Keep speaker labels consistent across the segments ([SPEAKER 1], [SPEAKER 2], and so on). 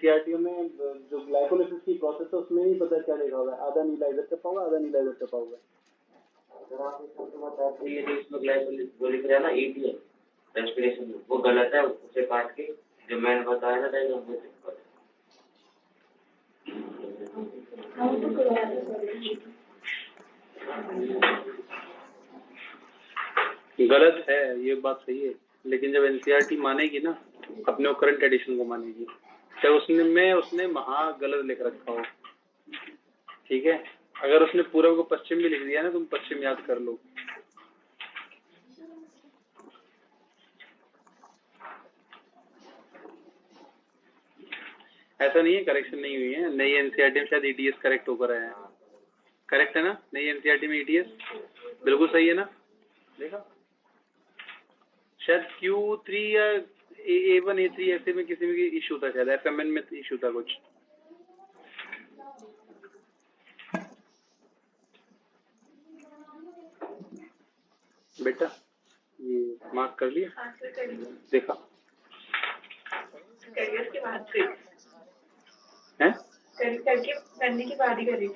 [SPEAKER 1] NCERT में जो glycolysis की प्रोसेस है उसमें नहीं पता क्या लिखा हुआ है, आधा नीला इधर छपा हुआ, आधा नीला इधर छपा हुआ है।
[SPEAKER 2] अगर आप इसको बताते ये जो इसमें ग्लाइकोलाइसिस जो लिख रहा है ना ETS रेस्पिरेशन वो गलत है, उसे काट के जो मैंने बताया ना डायग्राम में
[SPEAKER 1] गलत है, ये बात सही है, लेकिन जब एनसीईआरटी मानेगी ना अपने करंट एडिशन को मानेगी, तो उसने महा गलत लिख रखा हो, ठीक है। अगर उसने पूर्व को पश्चिम भी लिख दिया ना, तुम पश्चिम याद कर लो। ऐसा नहीं है करेक्शन नहीं हुई है, नई एनसीईआरटी में शायद ईटीएस करेक्ट होकर आया है। करेक्ट है ना, नई एनसीईआरटी में ईटीएस बिल्कुल सही है ना, देखा शायद Q3 या A1 A3 ऐसे में किसी में इशू था, शायद FMN में इशू था कुछ। बेटा ये मार्क कर लिया, देखा
[SPEAKER 3] करियर के बाद
[SPEAKER 1] है
[SPEAKER 3] करने के बाद ही करेगी।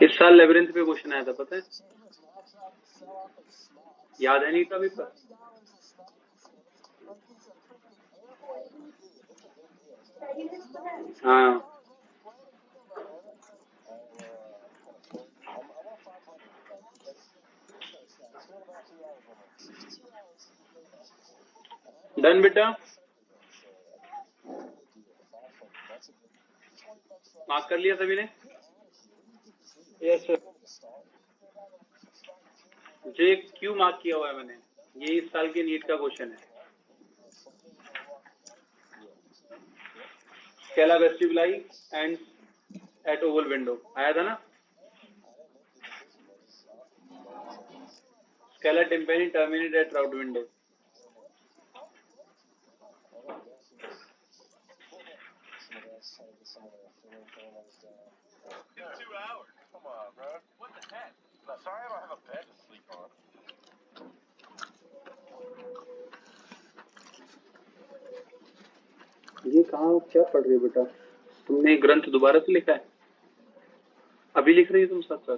[SPEAKER 1] इस साल लेबरेंथ पे क्वेश्चन आया था, पता है? याद है नहीं था अभी पर? हाँ डन बेटा, मार्क कर लिया सभी ने? Yes sir. जो एक क्यों मार्क किया हुआ है मैंने, ये इस साल के नीट का क्वेश्चन है। Scala vestibuli end at oval window आया था ना? Scala tympani terminate at round window. ये कहाँ क्या पढ़ रहे हो बेटा? तुमने ग्रंथ दोबारा से लिखा है? अभी लिख रही हो तुम साथ साथ?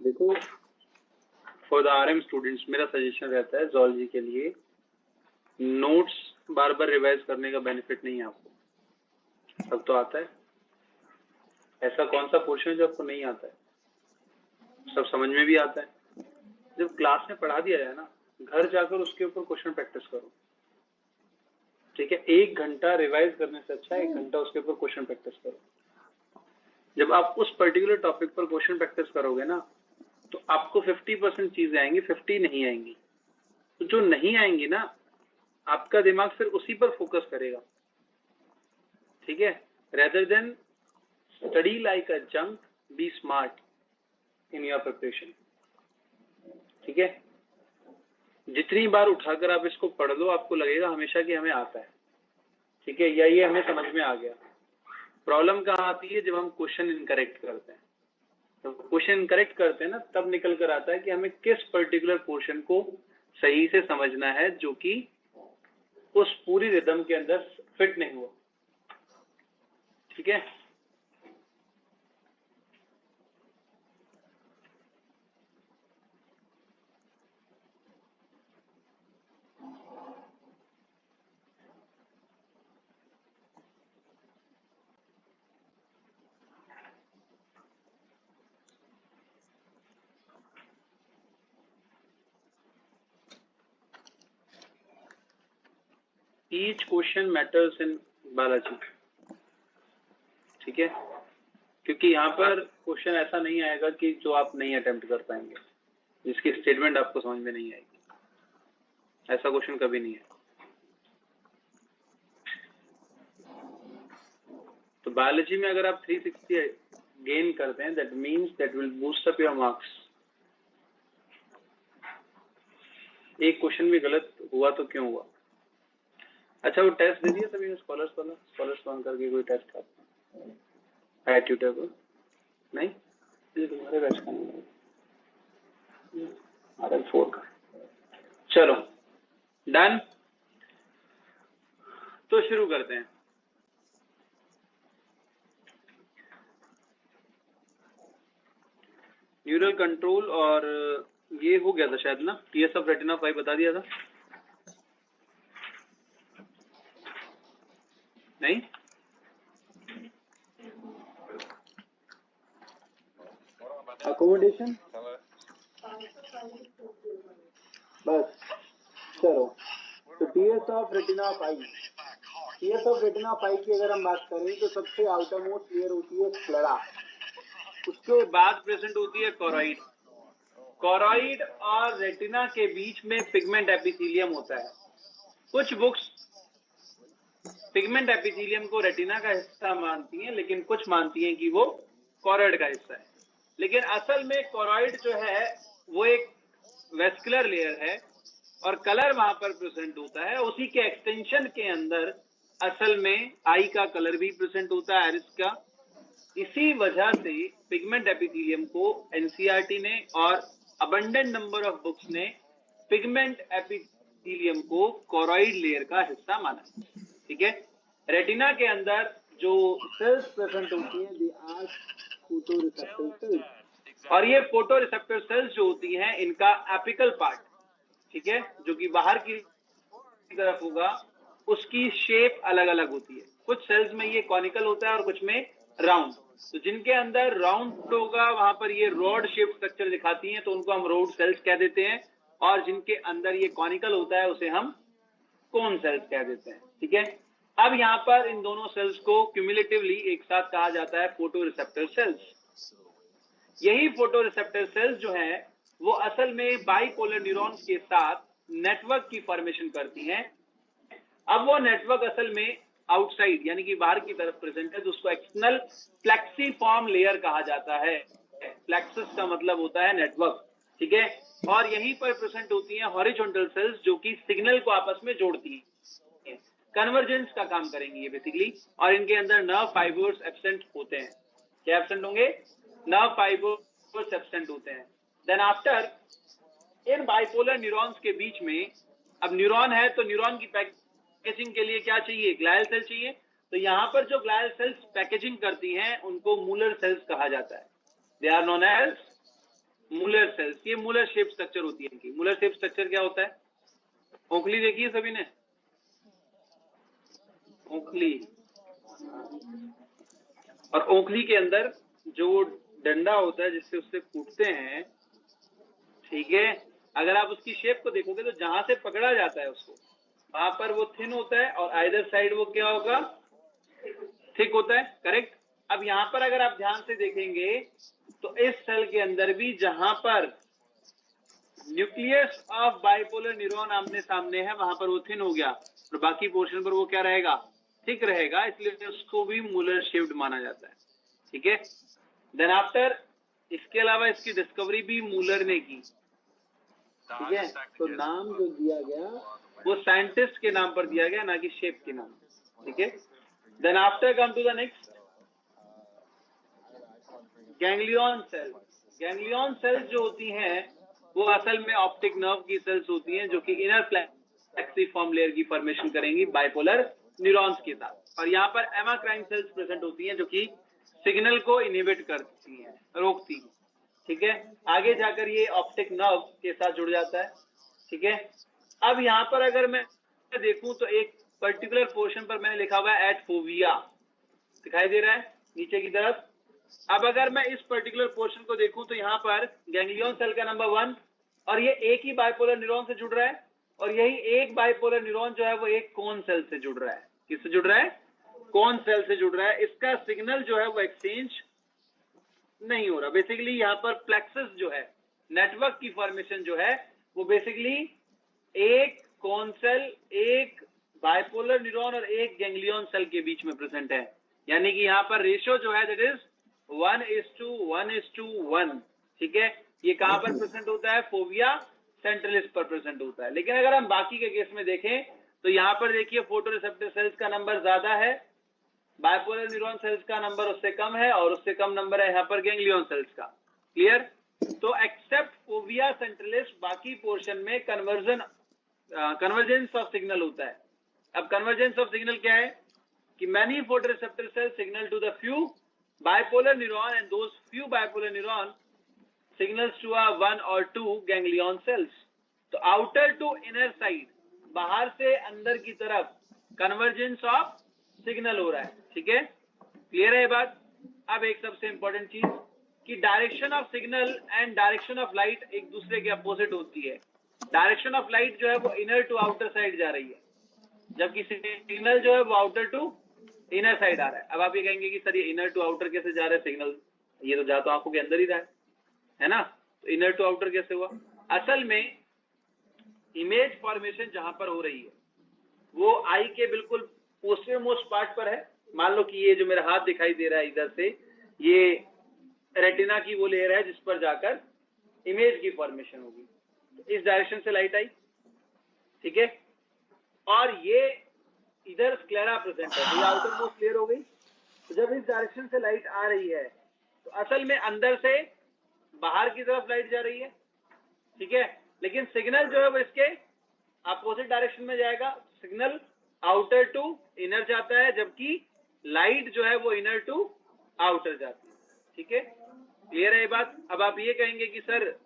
[SPEAKER 1] देखो फॉर द RM स्टूडेंट्स मेरा सजेशन रहता है ज़ूलॉजी के लिए, नोट्स बार बार रिवाइज करने का बेनिफिट नहीं है आपको, सब तो आता है। ऐसा कौन सा पोर्शन है जो आपको नहीं आता है? सब समझ में भी आता है। जब क्लास में पढ़ा दिया जाए ना, घर जाकर उसके ऊपर क्वेश्चन प्रैक्टिस करो, ठीक है? 1 घंटा रिवाइज करने से अच्छा 1 घंटा उसके ऊपर क्वेश्चन प्रैक्टिस करो। जब आप उस पर्टिकुलर टॉपिक पर क्वेश्चन प्रैक्टिस करोगे ना, तो आपको 50% चीजें आएंगी, 50 नहीं आएंगी। तो जो नहीं आएंगी ना, आपका दिमाग फिर उसी पर फोकस करेगा, ठीक है? Rather than study like a junk, be smart in your preparation, ठीक है? जितनी बार उठाकर आप इसको पढ़ लो, आपको लगेगा हमेशा कि हमें आता है, ठीक है, या ये हमें समझ में आ गया। प्रॉब्लम कहाँ आती है? जब हम क्वेश्चन इनकरेक्ट करते हैं। तो क्वेश्चन इनकरेक्ट करते हैं ना, तब निकल कर आता है कि हमें किस पर्टिकुलर पोर्शन को सही से समझना है, जो कि उस पूरी रिदम के अंदर फिट नहीं हुआ, ठीक है? Each question matters in biology, ठीक है? क्योंकि यहाँ पर क्वेश्चन ऐसा नहीं आएगा कि जो आप नहीं अटेम्प्ट कर पाएंगे। जिसकी स्टेटमेंट आपको समझ में नहीं आएगी। ऐसा क्वेश्चन कभी नहीं है। तो बायोलॉजी में अगर आप 360 गेन करते हैं, that means that will boost up your marks. एक क्वेश्चन भी गलत हुआ तो क्यों हुआ? अच्छा, वो टेस्ट दे दिया सभी ने? स्कॉलर्स वाला, स्कॉलर्स वन करके कोई टेस्ट है ट्यूटर को? नहीं, ये तुम्हारे बैच का नहीं है, RL4 का। चलो डन, तो शुरू करते हैं। न्यूरल कंट्रोल, और ये हो गया था शायद ना, टीएस ऑफ रेटिना 5 बता दिया था नहीं? अकोमोडेशन बस। चलो, तो TS of retina 5, TS of retina 5 की अगर हम बात करें तो सबसे आउटर मोस्ट लेयर होती है स्क्लेरा, उसके बाद प्रेजेंट होती है कोरॉइड। कोरॉइड और रेटिना के बीच में पिगमेंट एपिथेलियम होता है। कुछ बुक्स पिगमेंट एपिथेलियम को रेटिना का हिस्सा मानती हैं, लेकिन कुछ मानती हैं कि वो कोरॉइड का हिस्सा है। लेकिन असल में कोरॉइड जो है वो एक वेस्कुलर लेयर है और कलर वहां पर प्रेजेंट होता है। उसी के एक्सटेंशन के अंदर असल में आई का कलर भी प्रेजेंट होता है, आइरिस का। इसी वजह से पिगमेंट एपिथेलियम को एनसीईआरटी ने और अबंडेंट नंबर ऑफ बुक्स ने पिगमेंट एपिथेलियम को कोरॉइड लेयर का हिस्सा माना। ठीक है, रेटिना के अंदर जो सेल्स प्रेजेंट होती हैं दे आर फोटोरिसेप्टर सेल्स, और ये फोटोरिसेप्टर सेल्स जो होती हैं इनका एपिकल पार्ट, ठीक है, जो कि बाहर की तरफ होगा, उसकी शेप अलग अलग होती है। कुछ सेल्स में ये कॉनिकल होता है और कुछ में राउंड। तो जिनके अंदर राउंड होगा वहां पर ये रॉड शेप स्ट्रक्चर दिखाती हैं, तो उनको हम रॉड सेल्स कह देते हैं। और जिनके अंदर ये कॉनिकल होता है उसे हम कोन सेल्स कह देते हैं। ठीक है, अब यहाँ पर इन दोनों सेल्स को क्यूमुलेटिवली एक साथ कहा जाता है फोटोरिसेप्टर सेल्स। यही फोटोरिसेप्टर सेल्स जो है वो असल में बाइपोलर न्यूरॉन्स के साथ नेटवर्क की फॉर्मेशन करती हैं। अब वो नेटवर्क असल में आउटसाइड यानी कि बाहर की तरफ प्रेजेंट है, तो उसको एक्सटर्नल फ्लेक्सीफॉर्म लेयर कहा जाता है। फ्लेक्सस का मतलब होता है नेटवर्क। ठीक है, और यहीं पर प्रेजेंट होती हैं हॉरिजॉन्टल सेल्स जो कि सिग्नल को आपस में जोड़ती हैं, कन्वर्जेंस का काम करेंगी ये बेसिकली। और इनके अंदर नर्व फाइबर्स एब्सेंट होते हैं। क्या एब्सेंट होंगे? नर्व फाइबर्स एब्सेंट होते हैं। Then after in bipolar neurons के बीच में, अब न्यूरॉन है तो न्यूरॉन की पैकेजिंग के लिए क्या चाहिए? ग्लायल सेल चाहिए। तो यहाँ पर जो ग्लायल सेल्स पैकेजिंग करती हैं उनको मूलर सेल्स कहा जाता है। They are known as Muller cells. ये मूलर शेप स्ट्रक्चर होती है इनकी। मूलर शेप स्ट्रक्चर क्या होता है? ओखली देखी है सभी ने? ओखली, और ओखली के अंदर जो डंडा होता है जिससे उससे कूटते हैं, ठीक है, अगर आप उसकी शेप को देखोगे तो जहां से पकड़ा जाता है उसको वहां पर वो थिन होता है और आइदर साइड वो क्या होगा? थिक होता है। करेक्ट। अब यहाँ पर अगर आप ध्यान से देखेंगे तो इस सेल के अंदर भी जहां पर न्यूक्लियस ऑफ बाइपोलर न्यूरॉन आमने सामने है वहां पर वो थिन हो गया और बाकी पोर्शन पर वो क्या रहेगा? थिक रहेगा, इसलिए उसको भी मूलर शेप्ड माना जाता है। ठीक है, देन आफ्टर इसके अलावा इसकी डिस्कवरी भी मूलर ने की। ठीक है, तो नाम जो दिया गया वो साइंटिस्ट के नाम पर दिया गया, ना कि शेप के नाम। ठीक है, then after come to the next, ganglion cells. Ganglion cells जो होती हैं वो असल में ऑप्टिक नर्व की सेल्स होती हैं जो कि इनर फ्लेक्सीफॉर्म लेयर की फॉर्मेशन करेंगी बाइपोलर न्यूरॉन्स के साथ। और यहाँ पर एमाक्राइन सेल्स प्रेजेंट होती हैं जो कि सिग्नल को इनहिबिट करती हैं, रोकती हैं। ठीक है, आगे जाकर ये ऑप्टिक नर्व के साथ जुड़ जाता है। ठीक है, अब यहाँ पर अगर मैं देखूं तो एक पर्टिकुलर पोर्शन पर मैंने लिखा हुआ है एट फोविया, दिखाई दे रहा है नीचे की तरफ। अब अगर मैं इस पर्टिकुलर पोर्शन को देखूं तो यहाँ पर गैंग्लियन सेल का नंबर 1, और ये एक ही बाइपोलर न्यूरॉन से जुड़ रहा है, और यही एक बाइपोलर न्यूरॉन जो है वो एक कोन सेल से जुड़ रहा है। किससे जुड़ रहा है? कोन सेल से जुड़ रहा है। इसका सिग्नल जो है वो एक्सचेंज नहीं हो रहा। बेसिकली यहाँ पर प्लेक्सस जो है नेटवर्क की फॉर्मेशन जो है वो बेसिकली एक कॉन सेल, एक बाइपोलर न्यूरॉन और एक गैंग्लियन सेल के बीच में प्रेजेंट है। यानी कि यहाँ पर रेशियो जो है दैट इज 1:1:1। ठीक है, ये कहां पर प्रेजेंट होता है? फोविया सेंट्रलिस पर प्रेजेंट होता है। लेकिन अगर हम बाकी के केस में देखें तो यहाँ पर देखिए फोटोरिसेप्टर सेल्स का नंबर ज्यादा है, बाइपोलर न्यूरॉन सेल्स का नंबर उससे कम है, और उससे कम नंबर है यहाँ पर गैंग्लियन सेल्स का। क्लियर? तो एक्सेप्ट फोविया सेंट्रलिस बाकी पोर्शन में कन्वर्जेंस ऑफ सिग्नल होता है। अब कन्वर्जेंस ऑफ सिग्नल क्या है कि many photoreceptor cells signal to the few bipolar neuron and those few bipolar neuron signals to a 1 or 2 ganglion cells. तो आउटर टू इनर साइड, बाहर से अंदर की तरफ कन्वर्जेंस ऑफ सिग्नल हो रहा है। ठीक है, क्लियर है ये बात? अब एक सबसे इंपॉर्टेंट चीज कि direction of signal and direction of light एक दूसरे के अपोजिट होती है। डायरेक्शन ऑफ लाइट जो है वो इनर टू आउटर साइड जा रही है, जबकि सिग्नल जो है वो आउटर टू इनर साइड आ रहा है। अब आप ये कहेंगे कि सर ये इनर टू आउटर कैसे जा रहा है सिग्नल? ये तो जा तो आंखों के अंदर ही रहा है ना, तो इनर टू आउटर कैसे हुआ? असल में इमेज फॉर्मेशन जहां पर हो रही है वो आई के बिल्कुल पोस्टीरियर मोस्ट पार्ट पर है। मान लो कि ये जो मेरा हाथ दिखाई दे रहा है इधर से, ये रेटिना की वो लेयर है जिस पर जाकर इमेज की फॉर्मेशन होगी। तो इस डायरेक्शन से लाइट आई, ठीक है, और ये इधर स्क्लेरा प्रेजेंट है, तो ये आउटर मोस्ट लेयर हो गई। तो जब इस डायरेक्शन से लाइट आ रही है तो असल में अंदर से बाहर की तरफ लाइट जा रही है। ठीक है, लेकिन सिग्नल जो है वो इसके अपोजिट डायरेक्शन में जाएगा। सिग्नल आउटर टू इनर जाता है, जबकि लाइट जो है वो इनर टू आउटर जाती है। ठीक है, क्लियर है ये बात? अब आप ये कहेंगे कि सर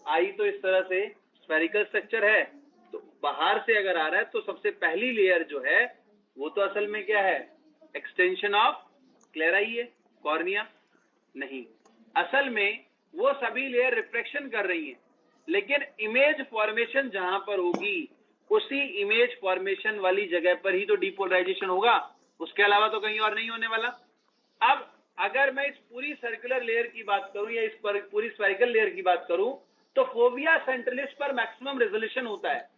[SPEAKER 1] आई तो इस तरह से स्फेरिकल स्ट्रक्चर है, तो बाहर से अगर आ रहा है तो सबसे पहली लेयर जो है वो तो असल में क्या है? एक्सटेंशन ऑफ स्क्लेरा ही है, कॉर्निया नहीं। असल में वो सभी लेयर रिफ्लेक्शन कर रही हैं, लेकिन इमेज फॉर्मेशन जहां पर होगी उसी इमेज फॉर्मेशन वाली जगह पर ही तो डीपोलराइजेशन होगा, उसके अलावा तो कहीं और नहीं होने वाला। अब अगर मैं इस पूरी सर्कुलर लेयर की बात करूं या इस पर पूरी स्फेरिकल लेयर की बात करूं तो फोविया सेंट्रलिस पर मैक्सिमम रेजोल्यूशन होता है।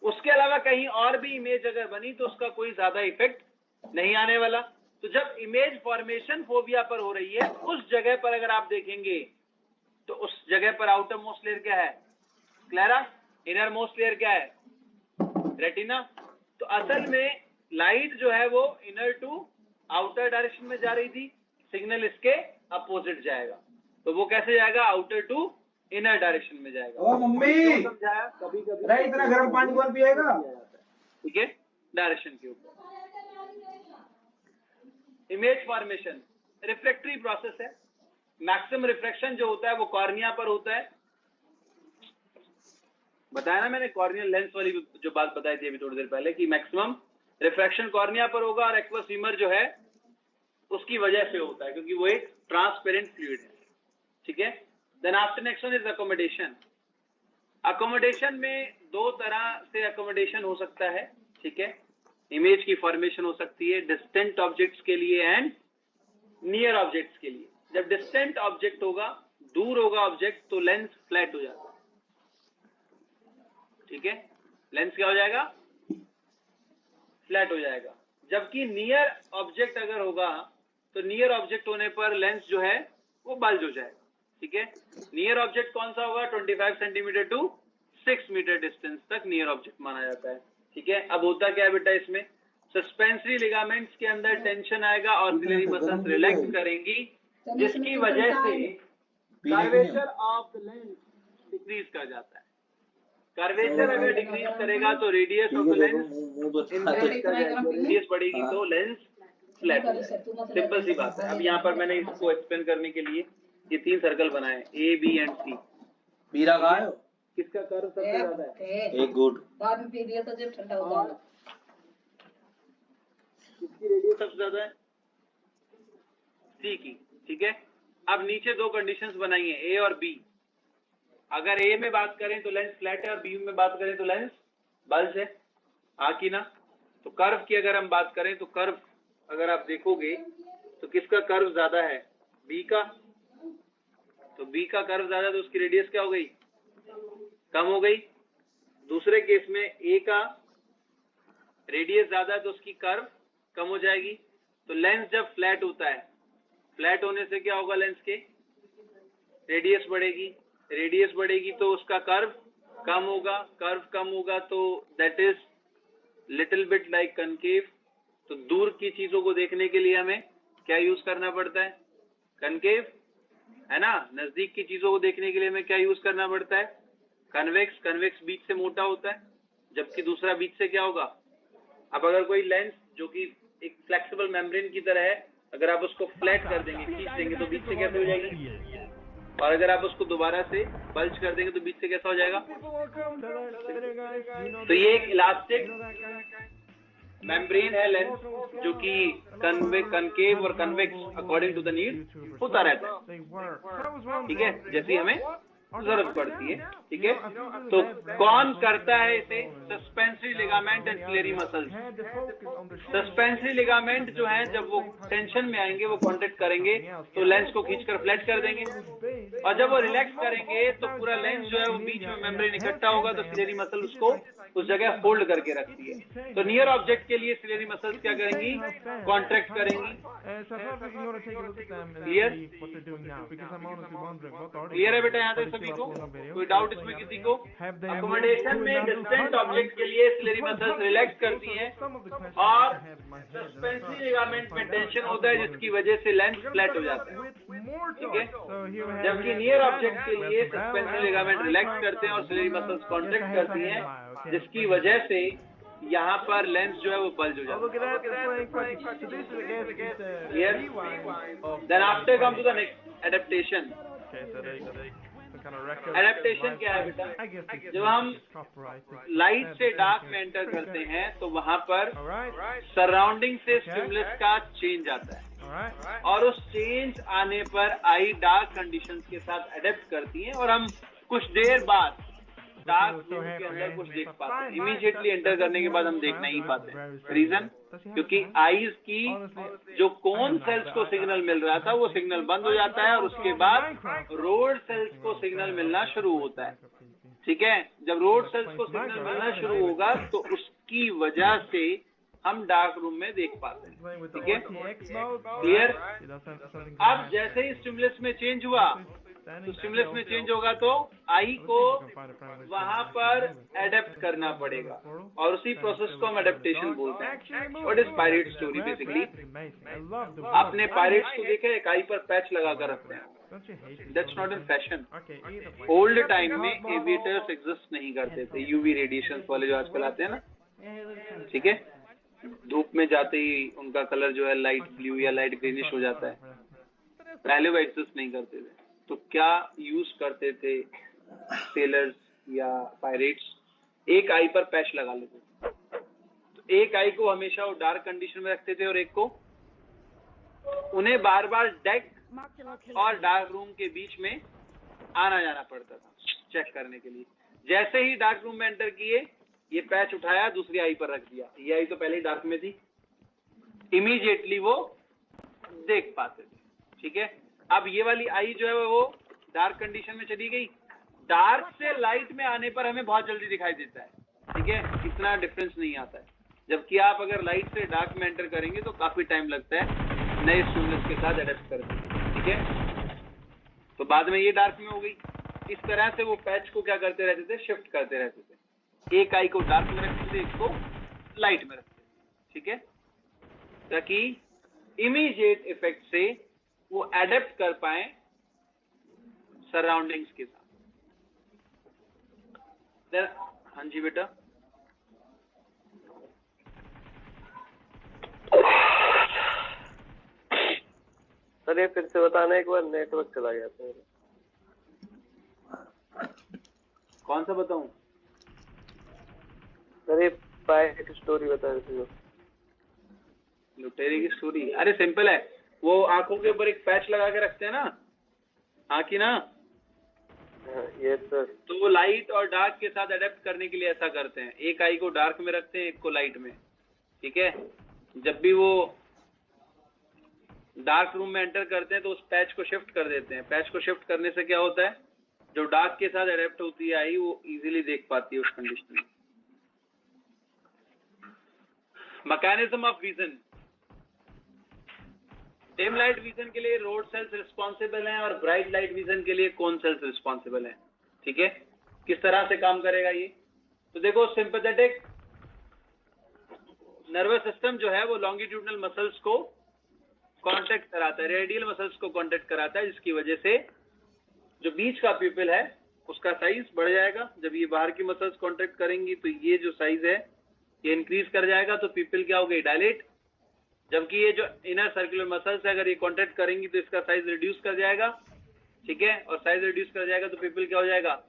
[SPEAKER 1] उसके अलावा कहीं और भी इमेज अगर बनी तो उसका कोई ज्यादा इफेक्ट नहीं आने वाला। तो जब इमेज फॉर्मेशन फोविया पर हो रही है उस जगह पर अगर आप देखेंगे तो उस जगह पर आउटर मोस्ट लेयर क्या है? स्क्लेरा। इनर मोस्ट लेयर क्या है? रेटिना। तो असल में लाइट जो है वो इनर टू आउटर डायरेक्शन में जा रही थी, सिग्नल इसके अपोजिट जाएगा। तो वो कैसे जाएगा? आउटर टू इनर डायरेक्शन में जाएगा।
[SPEAKER 4] ओ मम्मी
[SPEAKER 1] समझाया? कभी कभी
[SPEAKER 4] अरे इतना गर्म पानी कौन पिएगा?
[SPEAKER 1] ठीक है, डायरेक्शन के ऊपर। इमेज फॉर्मेशन रिफ्लेक्टरी प्रोसेस है। मैक्सिमम रिफ्लेक्शन जो होता है वो कॉर्निया पर होता है। बताया ना मैंने कॉर्नियल लेंस वाली जो बात बताई थी अभी थोड़ी देर पहले कि मैक्सिमम रिफ्रैक्शन कॉर्निया पर होगा और एक्वस ह्यूमर जो है उसकी वजह से होता है क्योंकि वो एक ट्रांसपेरेंट फ्लूइड है। ठीक है, then after next one is accommodation. Accommodation में दो तरह से अकोमोडेशन हो सकता है। ठीक है, इमेज की फॉर्मेशन हो सकती है डिस्टेंट ऑब्जेक्ट्स के लिए एंड नियर ऑब्जेक्ट्स के लिए। जब डिस्टेंट ऑब्जेक्ट होगा, दूर होगा ऑब्जेक्ट, तो लेंस फ्लैट हो जाता है। ठीक है, लेंस क्या हो जाएगा? फ्लैट हो जाएगा। जबकि नियर ऑब्जेक्ट अगर होगा तो नियर ऑब्जेक्ट होने पर लेंस जो है वो बल्ज हो जाएगा। ठीक है, नियर ऑब्जेक्ट कौन सा होगा? 25 सेंटीमीटर टू 6 मीटर डिस्टेंस तक नियर ऑब्जेक्ट माना जाता है। ठीक है, अब होता क्या है बेटा, इसमें सस्पेंसरी लिगामेंट्स के अंदर टेंशन आएगा और ऑक्सिलरी मसल्स रिलैक्स करेंगी, जिसकी वजह से curvature of the lens decrease कर जाता है। कर्वेचर अगर डिक्रीज करेगा तो radius of the lens increase कर जाएगा, रेडियस बढ़ेगी तो लेंस फ्लैट हो जाएगा। सिंपल सी बात है। अब यहाँ पर मैंने इसको एक्सप्लेन करने के लिए ये 3 सर्कल बनाए, ए बी एंड सी।
[SPEAKER 4] पीरा कहाँ है?
[SPEAKER 1] किसका कर्व सबसे ज्यादा है?
[SPEAKER 4] एक गुड।
[SPEAKER 5] बाद में पी लिया तो जब ठंडा हो जाएगा।
[SPEAKER 1] किसकी रेडियस सबसे ज्यादा है? सी की। ठीक है, अब नीचे दो कंडीशंस बनाई है, ए और बी। अगर ए में बात करें तो लेंस फ्लैट है और बी में बात करें तो लेंस बल्ज है। हाँ कि ना? तो कर्व की अगर हम बात करें तो कर्व अगर आप देखोगे तो किसका कर्व ज्यादा है? बी का। तो बी का कर्व ज्यादा तो उसकी रेडियस क्या हो गई, कम हो गई। दूसरे केस में ए का रेडियस ज्यादा है तो उसकी कर्व कम हो जाएगी। तो लेंस जब फ्लैट होता है, फ्लैट होने से क्या होगा, लेंस के रेडियस बढ़ेगी, रेडियस बढ़ेगी तो उसका कर्व कम होगा, कर्व कम होगा तो that is little bit like concave. तो दूर की चीजों को देखने के लिए हमें क्या यूज करना पड़ता है, कनकेव, है ना। नजदीक की चीजों को देखने के लिए हमें क्या यूज करना पड़ता है, कन्वेक्स। कन्वेक्स बीच से मोटा होता है जबकि दूसरा बीच से क्या होगा। अब अगर कोई लेंस जो कि एक फ्लेक्सिबल मेम्ब्रेन की तरह है, अगर आप उसको फ्लैट कर देंगे, खींच देंगे तो बीच से कैसे हो जाएगी, और अगर आप उसको दोबारा से बल्ज कर देंगे तो बीच से कैसा हो जाएगा। तो ये एक इलास्टिक मेम्ब्रेन है लेंस जो कि कनकेव और convex according to the need होता रहता है, ठीक है, जैसी हमें जरूरत पड़ती है, ठीक है। तो कौन करता है इसे, suspensory ligament and ciliary muscles. Suspensory ligament जो है जब वो टेंशन में आएंगे वो कॉन्ट्रैक्ट करेंगे तो लेंस को खींचकर फ्लैट कर देंगे, और जब वो रिलैक्स करेंगे तो पूरा लेंस जो है वो बीच में मेम्ब्रेन इकट्ठा होगा तो सिलेरी मसल उसको उस जगह होल्ड करके रखती है। तो नियर ऑब्जेक्ट के लिए सिलेरी मसल्स क्या करेंगी, कॉन्ट्रैक्ट करेंगी। क्लियर, क्लियर है बेटा यहाँ तक सभी को, कोई डाउट इसमें किसी को। अकोमोडेशन में डिस्टेंट ऑब्जेक्ट के लिए सिलेरी मसल्स रिलैक्स करती हैं और सस्पेंसरी लिगामेंट में टेंशन होता है जिसकी वजह से लेंस फ्लैट हो जाता है, ठीक है। जबकि नियर ऑब्जेक्ट के लिए सस्पेंसरी लिगामेंट रिलैक्स करते हैं और सिलेरी मसल्स कॉन्ट्रैक्ट करती हैं जिसकी वजह से यहाँ पर लेंस जो है वो बल्ज हो जाता है। Then after come to the next adaptation. Adaptation क्या है बेटा, जब हम लाइट से डार्क में एंटर करते हैं तो वहां पर सराउंडिंग से स्टिमुलस का चेंज आता है और उस चेंज आने पर आई डार्क कंडीशंस के साथ एडेप्ट करती हैं और हम कुछ देर बाद डार्क रूम के अंदर कुछ देख पाते हैं। इमीडिएटली एंटर करने के बाद हम देख नहीं पाते। रीजन, क्योंकि आईज की जो कोन सेल्स को सिग्नल मिल रहा था वो सिग्नल बंद हो जाता है और उसके बाद रोड सेल्स को सिग्नल मिलना शुरू होता है, ठीक है। जब रोड सेल्स को सिग्नल मिलना शुरू होगा तो उसकी वजह से हम डार्क रूम में देख पाते हैं, ठीक है, क्लियर। अब जैसे ही स्टिमुलस में चेंज हुआ तो स्टिमुलस में चेंज होगा तो आई को वहां पर एडेप्ट करना पड़ेगा और उसी प्रोसेस को हम एडेप्टेशन बोलते हैं। What is pirate story basically, आपने पायरेट्स को देखा, एक आई पर पैच लगा कर रखते हैं, that's not in fashion. Old time में एविएटर्स एग्जिस्ट नहीं करते थे, यूवी रेडिएशन वाले जो आजकल आते हैं ना, ठीक है, धूप में जाते ही उनका कलर जो है लाइट ब्लू या लाइट ग्रीनिश हो जाता है, पहले वो एग्जिस्ट नहीं करते थे। तो क्या यूज करते थे सेलर्स या पायरेट्स, एक आई पर पैच लगा लेते थे। तो एक आई को हमेशा वो डार्क कंडीशन में रखते थे और एक को, उन्हें बार बार डेक और डार्क रूम के बीच में आना जाना पड़ता था चेक करने के लिए। जैसे ही डार्क रूम में एंटर किए, ये पैच उठाया, दूसरी आई पर रख दिया, ये आई तो पहले ही डार्क में थी, इमीडिएटली वो देख पाते थे, ठीक है। अब ये वाली आई जो है वो डार्क कंडीशन में चली गई, डार्क से लाइट में आने पर हमें बहुत जल्दी दिखाई देता है, ठीक है, इतना डिफरेंस नहीं आता है। जबकि आप अगर लाइट से डार्क में एंटर करेंगे तो काफी टाइम लगता है नए स्टिमुलस के साथ एडेप्ट करने, ठीक है। तो बाद में ये डार्क में हो गई। इस तरह से वो पैच को क्या करते रहते थे, शिफ्ट करते रहते थे, एक आई को डार्क में रखते थे, एक को लाइट में रखते थे, ठीक है, ताकि इमीडिएट इफेक्ट से वो एडेप्ट कर पाए सराउंडिंग्स के साथ। हाँ जी बेटा,
[SPEAKER 6] सर ये फिर से बताना एक बार, नेटवर्क चला गया था।
[SPEAKER 1] कौन सा बताऊं
[SPEAKER 6] सर ये पायरेट की स्टोरी बता रहे थे,
[SPEAKER 1] लुटेरे की स्टोरी। अरे सिंपल है, वो आंखों के ऊपर एक पैच लगा के रखते हैं ना, हाँ की ना,
[SPEAKER 6] ये सर।
[SPEAKER 1] तो वो लाइट और डार्क के साथ अडेप्ट करने के लिए ऐसा करते हैं, एक आई को डार्क में रखते हैं, एक को लाइट में, ठीक है। जब भी वो डार्क रूम में एंटर करते हैं तो उस पैच को शिफ्ट कर देते हैं। पैच को शिफ्ट करने से क्या होता है, जो डार्क के साथ अडेप्ट होती है आई वो इजीली देख पाती है उस कंडीशन में। Mechanism of vision, dim light vision के लिए रोड सेल्स रिस्पॉन्सिबल हैं और ब्राइट लाइट विजन के लिए कोन सेल्स रिस्पॉन्सिबल हैं। ठीक है, किस तरह से काम करेगा ये, तो देखो सिंपैथेटिक नर्वस सिस्टम जो है वो लॉन्गिट्यूडनल मसल्स को कांटेक्ट कराता है, रेडियल मसल्स को कांटेक्ट कराता है, जिसकी वजह से जो बीच का प्यूपिल है उसका साइज बढ़ जाएगा। जब ये बाहर की मसल्स कांटेक्ट करेंगी तो ये जो साइज है ये इंक्रीज कर जाएगा, तो प्यूपिल क्या हो गई, डायलेट। जबकि ये जो इनर सर्कुलर मसल्स है अगर ये कांटेक्ट करेंगी तो इसका साइज रिड्यूस कर जाएगा। ठीक है, और साइज रिड्यूस कर जाएगा तो प्यूपिल क्या हो जाएगा,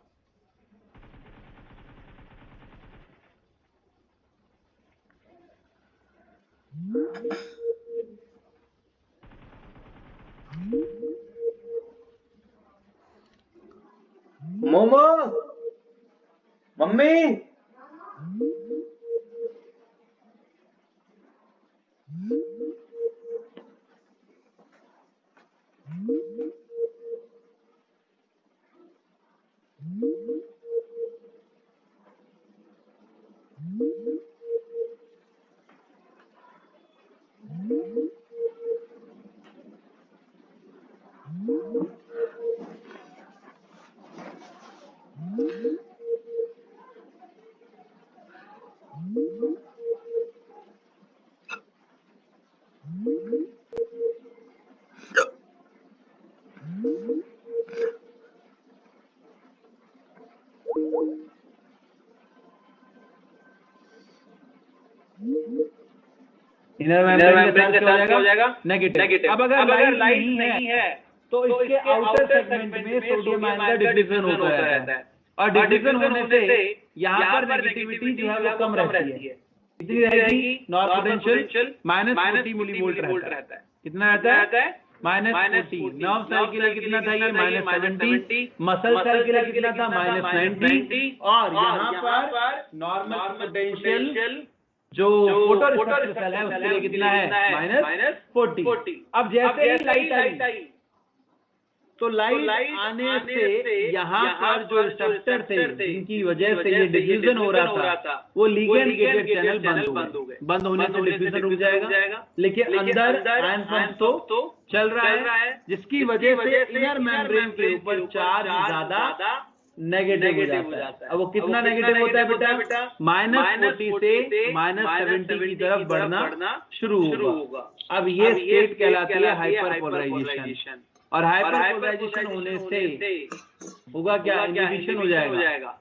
[SPEAKER 4] मोमो, मम्मी, इनर मेम्ब्रेन के साथ क्या हो जाएगा, नेगेटिव। अब अगर लाइट नहीं है तो इसके आउटर सेगमेंट में सोडियम आयन का डिफ्यूजन होता रहता है, और डिफ्यूजन होने से यहाँ पर नेगेटिविटी जो है वो कम रहती है। कितनी रहेगी, नॉर्मल पोटेंशियल -40 मिलीवोल्ट रहता है। कितना रहता है, -40। नर्व सेल के लिए कितना था ये, -70। मसल सेल के लिए कितना था, -90। और यहाँ पर नॉर्मल पोटेंशियल जो फोटोरिसेप्टर सेल है उसके लिए कितना है, -40। अब जैसे ही लाइट आई तो लाइट आने से यहाँ पर जो रिसेप्टर थे जिनकी वजह से ये डिफ्यूजन हो रहा था वो लिगेंड गेटेड चैनल बंद होने से डिफ्यूजन रुक जाएगा। लेकिन अंदर आयन पंप तो चल रहा है, जिसकी वजह से इनर मेम्ब्रेन के ऊपर चार्ज ज्यादा नेगेटिव हो जाता है। अब वो कितना नेगेटिव होता है बेटा, -40 से -70 की तरफ बढ़ना शुरू होगा। अब ये स्टेट कहलाती है हाइपरपोलराइजेशन। और हाइपरपोलराइजेशन होने से होगा क्या, इनहिबिशन हो जाएगा,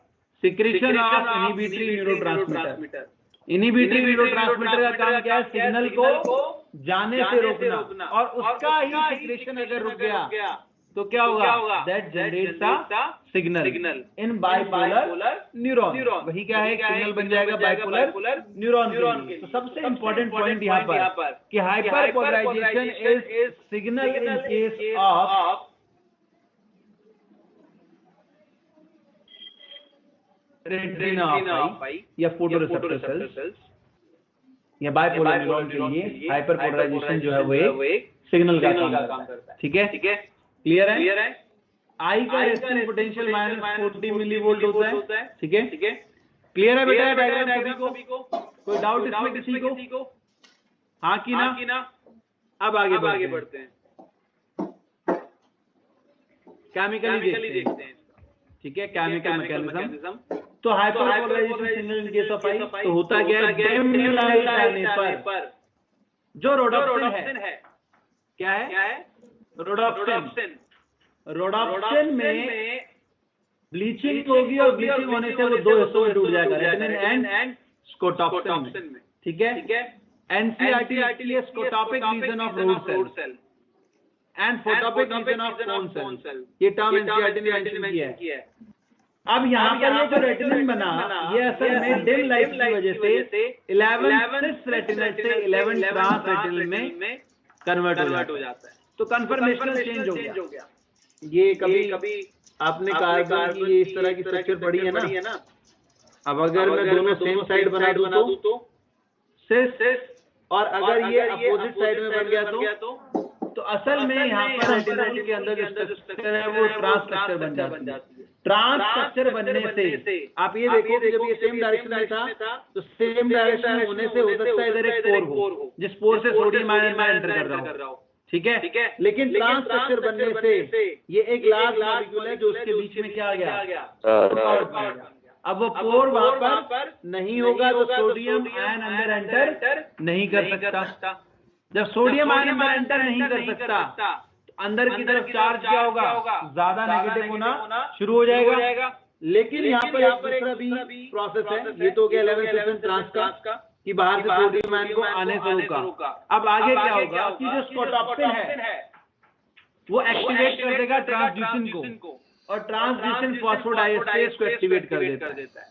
[SPEAKER 4] secretion of inhibitory neurotransmitter. Inhibitory neurotransmitter का काम क्या है, सिग्नल को जाने से रोकना, और उसका ही सिक्रीशन अगर रुक गया तो क्या होगा, that generates a signal in bipolar neuron. वही क्या है, सिग्नल बन जाएगा बाइपोलर न्यूरॉन के लिए। तो सबसे इंपॉर्टेंट पॉइंट यहाँ पर कि hyperpolarization is signal in case of retina of eye या फोटोरिसेप्टर सेल्स या बाइपोलर न्यूरॉन के लिए हाइपरपोलराइजेशन जो है वो एक सिग्नल का काम करता है। ठीक है, क्लियर है। आई का रेस्टिंग पोटेंशियल -40 मिलीवोल्ट होता है। ठीक है, क्लियर है बेटा डायग्राम सभी को? कोई डाउट इसमें किसी को? हाँ की ना? अब आगे बढ़ते हैं, केमिकली देखते हैं। ठीक है, केमिकल मैकेनिज्म। तो hyperpolarization signal in case of eye तो होता क्या है, डिम लाइट आने पर जो रोडोप्सिन है, क्या है, रोडोप्सिन में ब्लीचिंग होगी और ब्लीचिंग होने से वो दो हिस्सों में टूट जाएगा, रेटिनिन एंड स्कोटॉप्सिन में। ठीक है, एनसीईआरटी लिए scotopic region of rod cell and photopic region of cone cell, ये टर्म एनसीईआरटी ने मेंशन किया है। अब यहाँ पर ये जो रेटिनिन बना ये असल में डिम लाइट की वजह से 11 रेटिनल से 11 ट्रांस रेटिनल में कन्वर्ट हो जाता है। तो कन्फर्मेशनल चेंज हो गया। ये कभी आपने कार्बन की ये इस तरह की स्ट्रक्चर पढ़ी है ना। अब अगर मैं दोनों सेम साइड बना दूं तो सिस, और अगर ये अपोजिट साइड में बन गया तो तो असल में यहाँ पर रेटिनोल के अंदर जो स्ट्रक्चर है वो ट्रांस स्ट्रक्चर बन जाती है। ट्रांस स्ट्रक्चर बनने से आप ये देखो कि जब ये सेम डायरेक्शन में था तो सेम डायरेक्शन में होने से हो सकता है इधर एक पोर हो जिस पोर से सोडियम आयन में एंटर कर रहा हो, ठीक है। लेकिन ट्रांस स्ट्रक्चर बनने से ये एक लार्ज मॉलिक्यूल है जो उसके बीच में क्या आ गया, अब वो पोर वहां पर नहीं होगा तो सोडियम आयन अंदर एंटर नहीं कर सकता। जब सोडियम आयन अंदर एंटर नहीं कर सकता तो अंदर की तरफ चार्ज क्या होगा, ज्यादा नेगेटिव होना शुरू हो जाएगा। लेकिन यहाँ पर एक दूसरा भी प्रोसेस है, ये तो हो गया 11 सेशन ट्रांस का कि बाहर से सोडियम आयन को आने से रोका। अब आगे क्या होगा कि जो स्कोटॉक्सिन है वो एक्टिवेट कर देगा ट्रांसड्यूसिन को और ट्रांसड्यूसिन फॉस्फोडाइएस्टेज को एक्टिवेट कर देता है।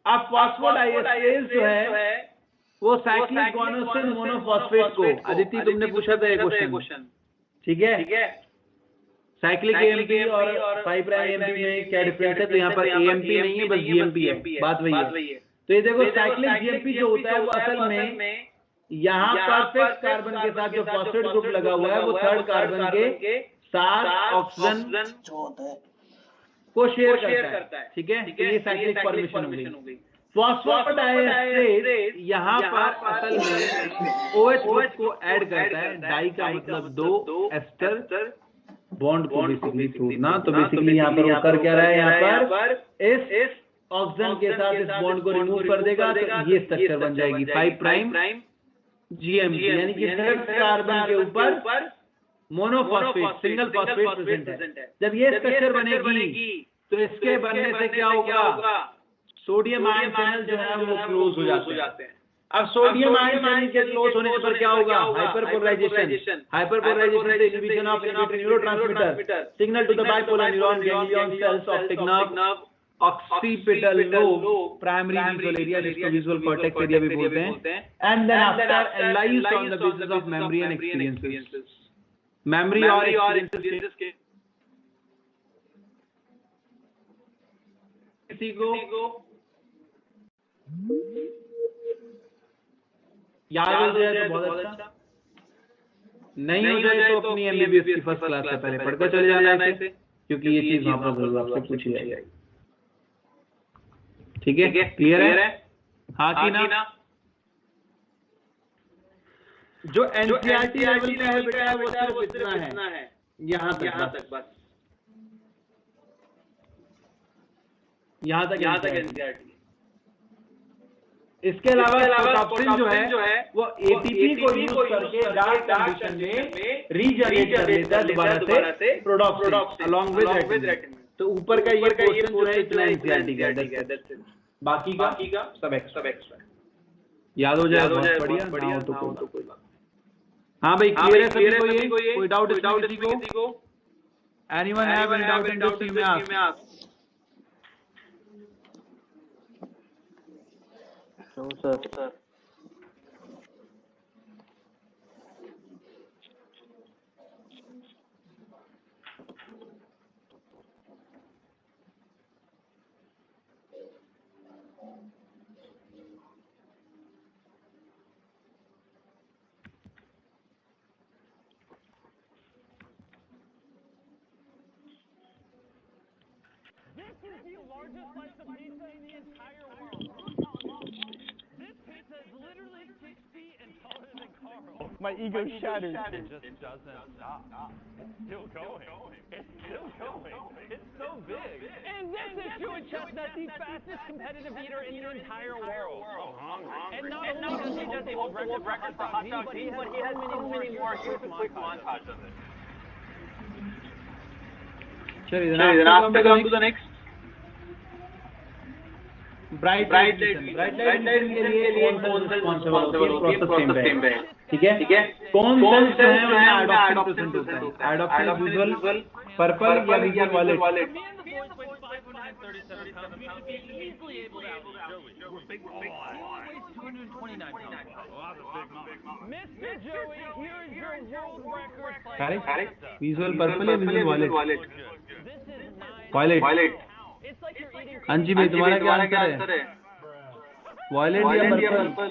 [SPEAKER 4] अब फॉस्फोडाइएस्टेज जो है वो साइक्लिक गुआनोसिन मोनोफॉस्फेट को, अदिति तुमने पूछा था एक क्वेश्चन, ठीक है, साइक्लिक एएमपी और 5 प्राइम एएमपी में क्या डिफरेंस है, तो यहाँ पर एएमपी नहीं है बस जीएमपी है, बात वही है। तो ये देखो साइक्लिक जीएमपी जो होता है वो असल में यहाँ पर फिफ्थ कार्बन के साथ जो फॉस्फेट ग्रुप लगा हुआ है वो थर्ड कार्बन के साथ ऑक्सीजन को शेयर करता है, ठीक है। तो ये साइक्लिक फॉर्मेशन हो गई। फॉस्फोडाइएस्टेज यहाँ पर असल में OH ग्रुप को ऐड करता है, डाई का मतलब 2 एस्टर बॉन्ड को बेसिकली तोड़ना। तो बेसिकली यहाँ पर वो कर क्या रहा है, यहाँ पर इस ऑक्सीजन के साथ इस बॉन्ड को रिमूव कर देगा तो ये स्ट्रक्चर बन जाएगी 5 प्राइम जीएमपी, यानी कि थर्ड कार्बन के ऊपर मोनोफॉस्फेट सिंगल फॉस्फेट प्रेजेंट है। जब ये स्ट्रक्चर बनेगी तो इसके बनने से क्या होगा, सोडियम आयन चैनल जो है वो क्लोज हो जाते हैं। अब सोडियम आयन चैनल के क्लोज होने पर क्या होगा, हाइपरपोलराइजेशन से inhibition of inhibitory neurotransmitter signal to the bipolar neuron ganglion cells optic nerve occipital lobe primary visual area जिसको विजुअल कॉर्टेक्स एरिया भी बोलते हैं, and then after analysed on the basis of memory and experiences. Memory और experiences के किसी को याद हो जाए तो बहुत अच्छा, नहीं हो जाए तो अपनी एमबीबीएस की फर्स्ट क्लास से पहले पढ़कर चले जाना है इसे, क्योंकि ये चीज वहां पर जरूर आपसे पूछी जाएगी। ठीक है, क्लियर है? हाँ कि ना? जो एनसीईआरटी लेवल का है बेटा वो सिर्फ इतना है, यहाँ तक बस, यहाँ तक एनसीईआरटी। इसके अलावा स्कोटॉक्सिन जो है वो एटीपी को यूज करके डार्क कंडीशन में रीजनरेट कर लेता है दोबारा से प्रोडक्ट्स अलोंग विद रेटिन। तो ऊपर का ये पोर्शन जो है इतना एनसीईआरटी का है, बाकी का सब एक्स्ट्रा। याद हो जाए बहुत बढ़िया, ना हो तो कोई बात। हाँ भाई, क्लियर है सभी को ये? कोई डाउट किसी को? Anyone have any doubt in this में ask?
[SPEAKER 6] No, sir.
[SPEAKER 7] This is the largest slice of pizza in the entire world. This pizza is literally 6 feet and taller than Carl. My ego shattered. It just doesn't stop. It's still going. It's still going. It's so big. And this is Joey Chestnut, the fastest competitive eater in the entire world. And not only does he hold the world record for hot dog eating, but he has so many more. Here's a quick montage of it.
[SPEAKER 4] Sure, then after come to the next. Bright light mission के लिए कौन सा responsible होता है, process same है, ठीक है। Cone cells जो है उनमें एडॉप्शन प्रेजेंट होता है, एडॉप्शन विजुअल पर्पल या विजुअल वायलेट। विजुअल पर्पल या विजुअल वायलेट? हाँ जी भाई, तुम्हारा क्या आंसर है? वायलेट या purple?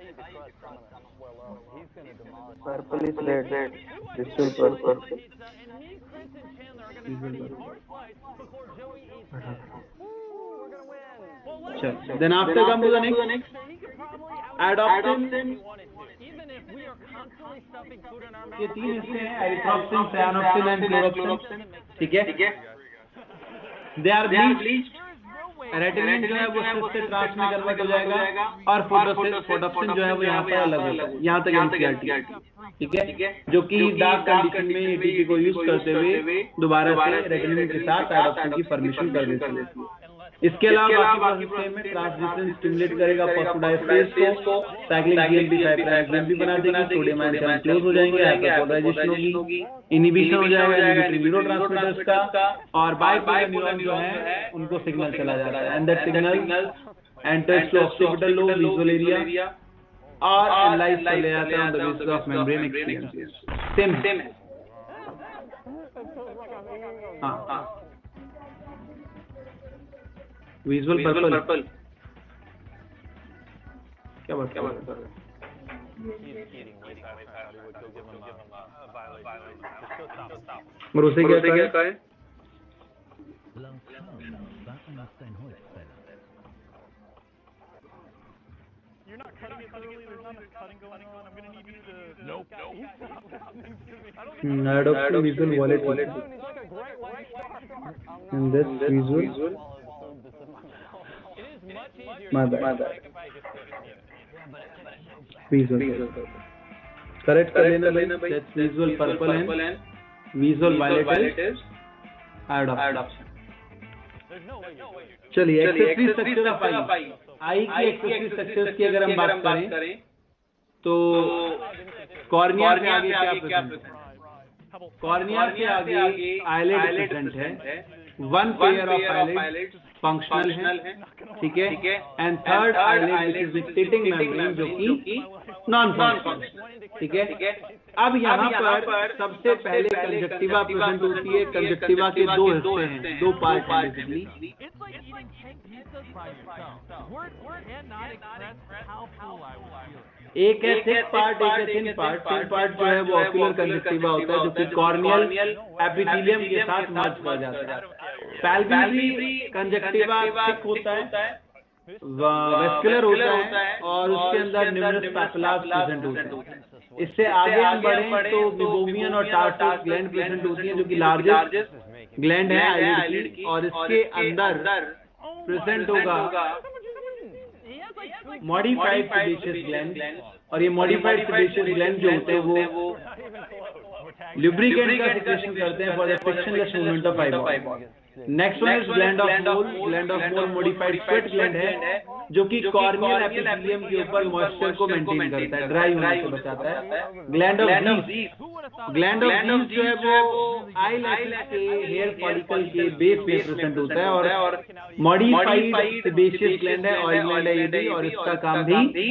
[SPEAKER 7] you to trust someone that well up. He's going to demolish.
[SPEAKER 6] Purple is red. This is
[SPEAKER 7] Pizza,
[SPEAKER 6] purple.
[SPEAKER 7] and me, Chris, and Chandler are going to try to eat our slice before Joey eats his. Woo, we're going to win. Well, let's
[SPEAKER 4] Sure. Then after come to the next,
[SPEAKER 7] he could probably
[SPEAKER 4] adopsin.
[SPEAKER 7] if he wanted to. Even if we are constantly stuffing food in our mouth.
[SPEAKER 4] ये तीन हिस्से हैं, एरिथ्रोप्सिन, साइनोप्सिन and क्लोरोप्सिन, ठीक है? They are bleached, रेटिनिन जो है वो सिस से ट्रांस में कन्वर्ट हो जाएगा और फोटोप्सिन जो है वो यहाँ पर अलग होगा, यहाँ तक एनसीईआरटी, ठीक है? जो कि डार्क कंडीशन में एटीपी को यूज करते हुए दोबारा से रेटिनिन के साथ एडॉप्शन की परमिशन कर देती है। इसके अलावा बाकी प्रोसेस में ट्रांसलेशन स्टिमुलेट करेगा फॉस्फोडाइस्टेरेज को, साइक्लिक जीएमपी साइक्लोहेक्सेन भी बना देगी, सोडियम आयन चैनल क्लोज हो जाएंगे, हाइपरपोलराइजेशन होगी, इनिबिशन हो जाएगा इनहिबिटरी न्यूरोट्रांसमीटर्स का, और बाइपोलर न्यूरॉन जो है उनको सिग्नल चला जाता है, and that signal enters to occipital lobe visual area और एनालाइज कर लिया जाता है on the basis of membrane experiences. Same है। हाँ, विजुअल पर्पल क्या बात कर रहे हैं? और उसे क्या है?
[SPEAKER 7] You're not cutting it thoroughly. There's not enough cutting going on. I'm going to need you to. Nope. He's not listening to me. I don't think
[SPEAKER 4] Adoption visual wallet.
[SPEAKER 7] he's like a great white shark.
[SPEAKER 4] And this visual.
[SPEAKER 7] It is much easier
[SPEAKER 4] My
[SPEAKER 7] to
[SPEAKER 4] bad.
[SPEAKER 7] if I could fit it in.
[SPEAKER 4] Visual. Correct कर लेना भाई. That's visual purple and visual violet is adoption.
[SPEAKER 7] There's no way you're
[SPEAKER 4] चलिए accessory structure of आई की accessory structures की अगर हम बात करें तो कॉर्निया से आगे क्या प्रेजेंट है? कॉर्निया से आगे आईलिड प्रेजेंट है, one pair of eyelid functional है, ठीक है, and third eyelid which is dictating membrane जो कि नॉन फंक्शनल, ठीक है। अब यहाँ पर सबसे पहले कंजक्टिवा प्रेजेंट होती है। कंजक्टिवा के दो हिस्से हैं, दो पार्ट हैं basically.
[SPEAKER 7] It's like eating 10 pizzas by yourself. Word cannot express how full I was feeling.
[SPEAKER 4] एक है थिक पार्ट, एक है थिन पार्ट। थिन पार्ट जो है वो ऑक्यूलर कंजक्टिवा होता है जो कि कॉर्नियल एपिथेलियम के साथ मर्ज कर जाता है। पैल्पेब्ररी कंजक्टिवा थिक होता है, वेस्कुलर होता है और उसके अंदर न्यूमरस पैपिलास प्रेजेंट होते हैं। इससे आगे हम बढ़ें तो मिबोमियन और टार्सस ग्लैंड प्रेजेंट होती हैं जो कि लार्जेस्ट ग्लैंड है आईलिड की, और इसके अंदर प्रेजेंट होगा मॉडिफाइड सेबेशियस ग्लैंड, और ये मॉडिफाइड सेबेशियस ग्लैंड जो होते हैं वो लुब्रिकेंट का सिक्रेशन करते हैं for the frictionless movement of eyeball. Next one is gland of mole. Gland of mole modified sweat gland है जो कि कॉर्नियल एपिथेलियम के ऊपर मॉइस्चर को मेंटेन करता है, ड्राई होने से बचाता है। ग्लैंड ऑफ ज़ीस जो है वो आईलैशेस के हेयर फॉलिकल के बेस में प्रेजेंट होता है और मॉडिफाइड सेबेशियस ग्लैंड है, ऑयल ग्लैंड है ये भी, और इसका काम भी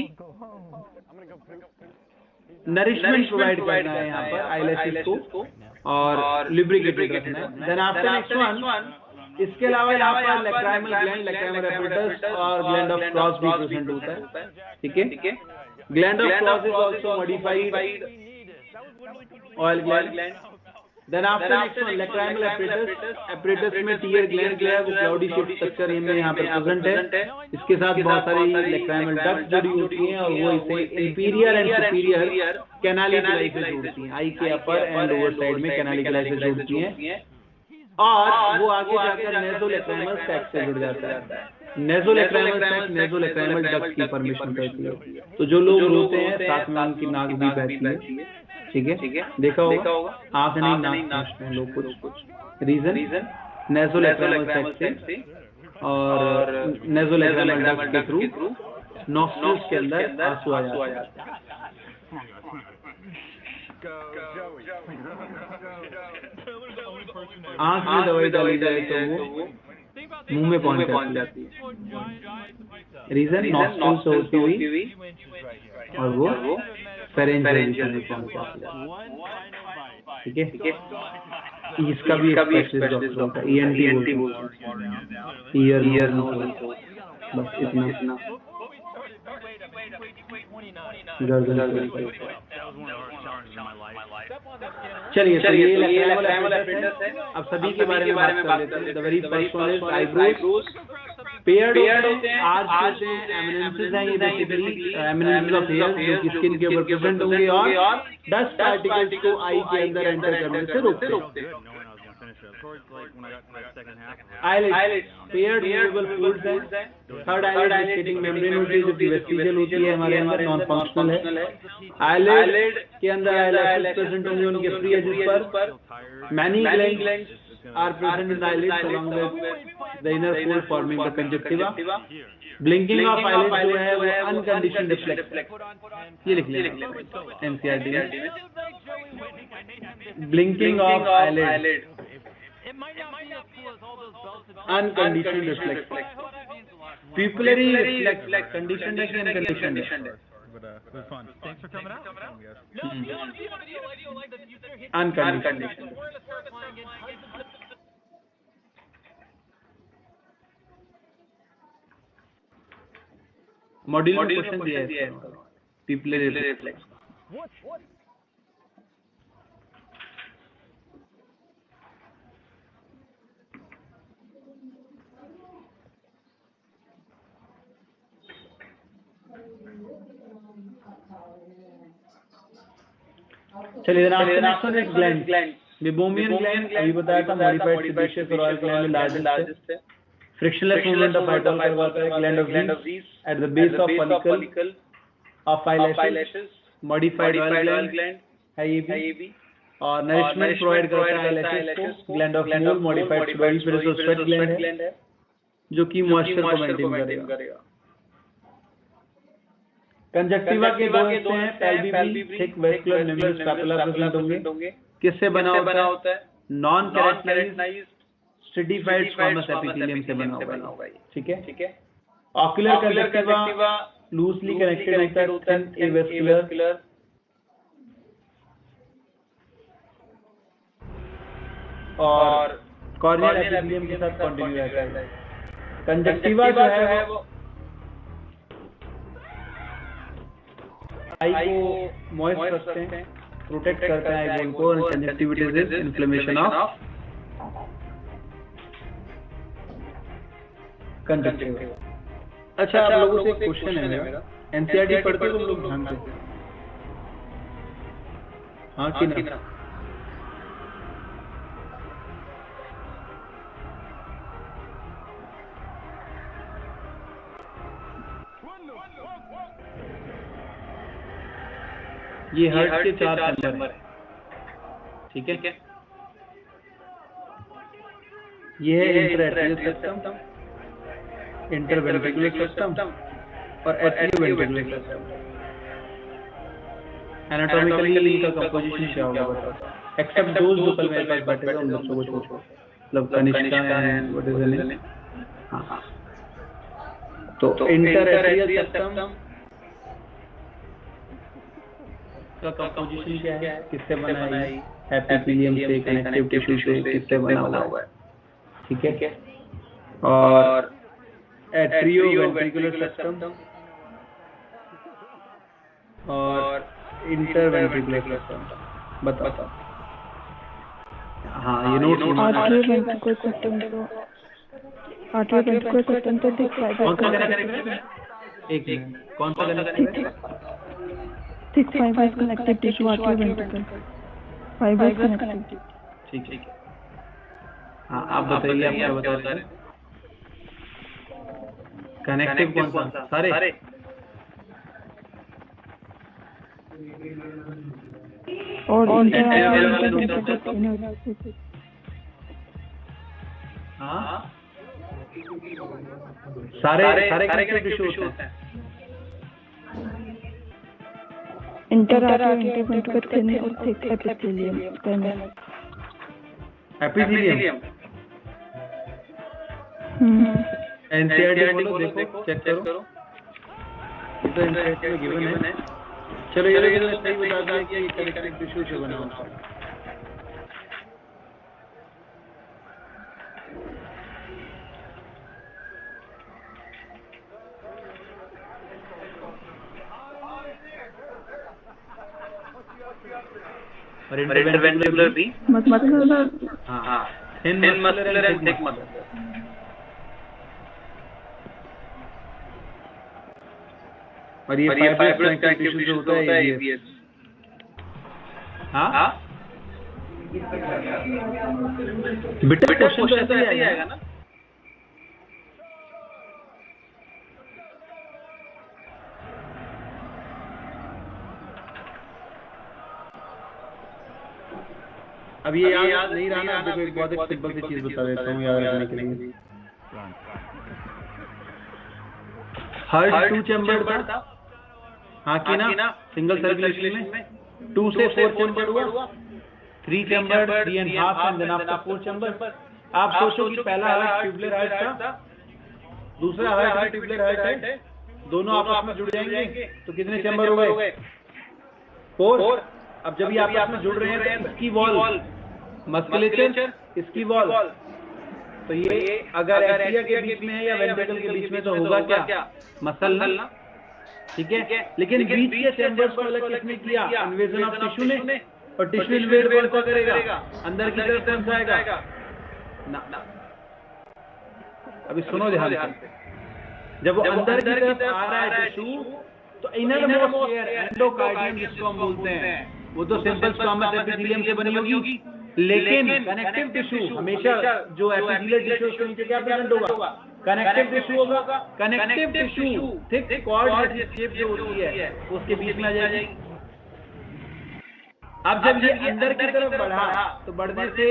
[SPEAKER 4] नरिशमेंट प्रोवाइड करना है यहाँ पर आईलैशेस को और लुब्रिकेटेड रखना है। देन आफ्टर नेक्स्ट वन, इसके अलावा यहाँ पर लैक्राइमल ग्लैंड, लैक्राइमल एपिटस और ग्लैंड ऑफ क्लॉज भी प्रेजेंट होता है, ठीक है। Gland of claws is also modified oil gland. Then after next one lacrimal apparatus में टीयर ग्लैंड जो है वो क्लाउडी शेप स्ट्रक्चर में यहाँ पर प्रेजेंट है। इसके साथ बहुत सारी लैक्राइमल डक्ट जुड़ी होती हैं और वो इसे इंफीरियर एंड सुपीरियर कैनालिकुलाई से जोड़ती हैं। आई के अपर एंड लोअर साइड में कैनालिकुलाई से जोड़ती हैं और वो आगे जाकर नेज़ोलैक्राइमल सैक से जुड़ जाता है। नेज़ोलैक्राइमल सैक नेज़ोलैक्राइमल डक्ट की परमिशन करती है। तो जो लोग रोते हैं साथ में उनकी नाक भी बहती है, ठीक है, देखा होगा, आंख नहीं नाक पूछते हैं लोग कुछ। रीजन नेज़ोलैक्राइमल सैक से और नेज़ोलैक्राइमल डक्ट के थ्रू नॉस्ट्रिल्स के अंदर आंसू आ जाते हैं। आंख में दवाई डाली जाए तो वो मुंह में पहुंच जाती है। रीजन नॉस्ट्रिल से होती हुई और वो फेरेंजियल में पहुंच जाती है, ठीक है। इसका भी स्पेशलिस्ट डॉक्टर होता है, ENT बोलते हैं, ईयर नोज, बस इतना। गर्दन के ऊपर।
[SPEAKER 7] That was one of the hardest challenges in my life.
[SPEAKER 4] चलिए तो ये
[SPEAKER 1] ये
[SPEAKER 4] लैक्राइमल
[SPEAKER 1] lacrimal
[SPEAKER 4] apparatus है।
[SPEAKER 1] apparatus है।
[SPEAKER 4] अब सभी के बारे में बात कर लेते हैं। The very first one is eyebrows. Paired होते हैं, आर्च होते हैं, एमिनेंसेस हैं ये बेसिकली, एमिनेंसेस ऑफ हेयर जो कि स्किन के ऊपर प्रेजेंट होंगे और डस्ट पार्टिकल्स को आई के अंदर एंटर करने से रोकते हैं। आईलिड्स पेयर्ड मूवेबल फ्लूइड्स हैं। थर्ड आईलिड स्केटिंग मेम्ब्रेन होती है जो कि वेस्टिजियल होती है हमारे अंदर, नॉन फंक्शनल है। आईलिड के अंदर आईलैशेस प्रेजेंट होंगे उनके फ्री एजेस पर। Many glands are present in the eyelids along with the inner fold forming the conjunctiva. Blinking of eyelids जो है वो unconditioned reflex, ये लिख लेना NCERT में। Blinking of eyelid, unconditioned reflex, pupillary reflex, conditioned है कि unconditioned है?
[SPEAKER 7] But it was fun. Thanks for coming out.
[SPEAKER 4] Unconditioned. Module में क्वेश्चन दिया है पिपलरी रिफ्लेक्स। चलिए next one is gland. Meibomian gland अभी बताया था, मॉडिफाइड सेबेशियस और ऑयल ग्लैंड में लार्जेस्ट है। फ्रिक्शनलेस मूवमेंट ऑफ आईबॉल करवाता है। Gland of Zeis at the base of follicle of eyelashes. Modified oil gland है ये भी, और नरिशमेंट प्रोवाइड करता है आईलैशेस को। ग्लैंड ऑफ मोल मॉडिफाइड फ्लोरीफेरस और स्वेट ग्लैंड है जो कि मॉइस्चर को मेंटेन करेगा। कंजक्टिवा के दो हिस्से हैं, palpi thick vascular nimbus papilla present होंगे। किससे बना होता है? Non keratinized stratified squamous epithelium से बना होगा। ठीक है। ऑक्यूलर कंजक्टिवा लूजली कनेक्टेड होता है थिन एवेस्कुलर और कॉर्नियल एपिथेलियम के साथ कंटिन्यू रहता है। कंजक्टिवा जो है वो आई को मॉइस्ट रखते हैं, प्रोटेक्ट करते हैं आई बोन को, और कंजक्टिविटीज इज इन्फ्लेमेशन ऑफ कंजक्टिवा। अच्छा आप लोगों से एक क्वेश्चन है मेरा, एनसीईआरटी पढ़ते हो तुम लोग ध्यान से? हाँ कि ना? ये हार्ट के 4 चैम्बर है, ठीक है। ये है इंटरएट्रियल सिस्टम, इंटरवेंट्रिकुलर सिस्टम और एट्रियोवेंट्रिकुलर सिस्टम। एनाटॉमिकली इनका कंपोजिशन क्या होगा बताओ, एक्सेप्ट दोज जो कल मेरे पास बैठे थे उन बच्चों को छोड़ो, मतलब Kanishka and what is the name. हाँ, तो इंटरएट्रियल सिस्टम का कंपोजिशन क्या है, किससे बना है? एपिथेलियम से, कनेक्टिव टिश्यू से, किससे बना हुआ है? ठीक है। और एट्रियोवेंट्रिकुलर सिस्टम और इंटरवेंट्रिकुलर सिस्टम बताओ। हाँ ये नोट
[SPEAKER 8] आर्टरियोवेंट्रिकुलर सिस्टम तो थिक फाइबर,
[SPEAKER 4] कौन सा कनेक्टिव है? एक मिनट, कौन सा कनेक्टिव है?
[SPEAKER 8] Thick fibres connective tissue atrioventricular fibres connective.
[SPEAKER 4] ठीक है। हाँ आप बताइए, आप क्या बता रहे हैं? कनेक्टिव कौन सा? सारे?
[SPEAKER 8] और
[SPEAKER 4] हाँ सारे कनेक्टिव टिश्यू होते हैं।
[SPEAKER 8] इंटरआर्टरियोवेंट्रिकुलर थिन और थिक एपिथेलियम।
[SPEAKER 4] एपिथेलियम एनसीईआरटी बोलो, देखो चेक करो, ये तो एनसीईआरटी में गिवन है। चलो ये मैंने सही बता दिया कि कनेक्टिव टिश्यू से बना होता है। और इंटरवेंट्रिकुलर भी
[SPEAKER 8] मतलब
[SPEAKER 4] हाँ thin muscular and thick muscular. और ये फाइब्रस कनेक्टिव टिश्यू होता है AVS। हाँ बेटा क्वेश्चन तो ऐसे ही आएगा ना। अब ये याद नहीं रहा ना, देखो एक बहुत एक सिंपल सी चीज बता देता हूँ याद रखने के लिए। हर 2 चैम्बर था हाँ कि ना सिंगल सर्कुलेशन में 2 से 4 चैम्बर हुआ, 3 chamber 3.5 and then after 4 chamber. आप सोचो कि पहला हार्ट ट्यूबुलर हार्ट था, दूसरा हार्ट ट्यूबुलर हार्ट है, दोनों आपस में जुड़ जाएंगे तो कितने चैम्बर हो गए 4। अब जब ये आपस में जुड़ रहे हैं तो इसकी वॉल मस्कुलेचर, इसकी वॉल, तो ये अगर एट्रिया के बीच में है या वेंट्रिकल के बीच में तो होगा क्या मसल ना, ठीक है। लेकिन बीच के चैम्बर्स को अलग किसने किया, इन्वेजन ऑफ टिश्यू ने। और टिश्यू इन्वेड कौन सा करेगा, अंदर की तरफ कौन सा आएगा ना। अभी सुनो ध्यान से, जब वो अंदर की तरफ आ रहा है टिश्यू तो इनर मोस्ट लेयर एंडोकार्डियम जिसको हम बोलते हैं वो तो सिंपल स्क्वामस एपिथेलियम से बनी होगी, लेकिन कनेक्टिव टिश्यू हमेशा जो एपिथेलियल टिश्यू उसके नीचे क्या प्रेजेंट होगा, कनेक्टिव टिश्यू होगा। Connective tissue thick cord shape जो होती है उसके बीच में आ जाएगी। अब जब ये अंदर की तरफ बढ़ा तो बढ़ने से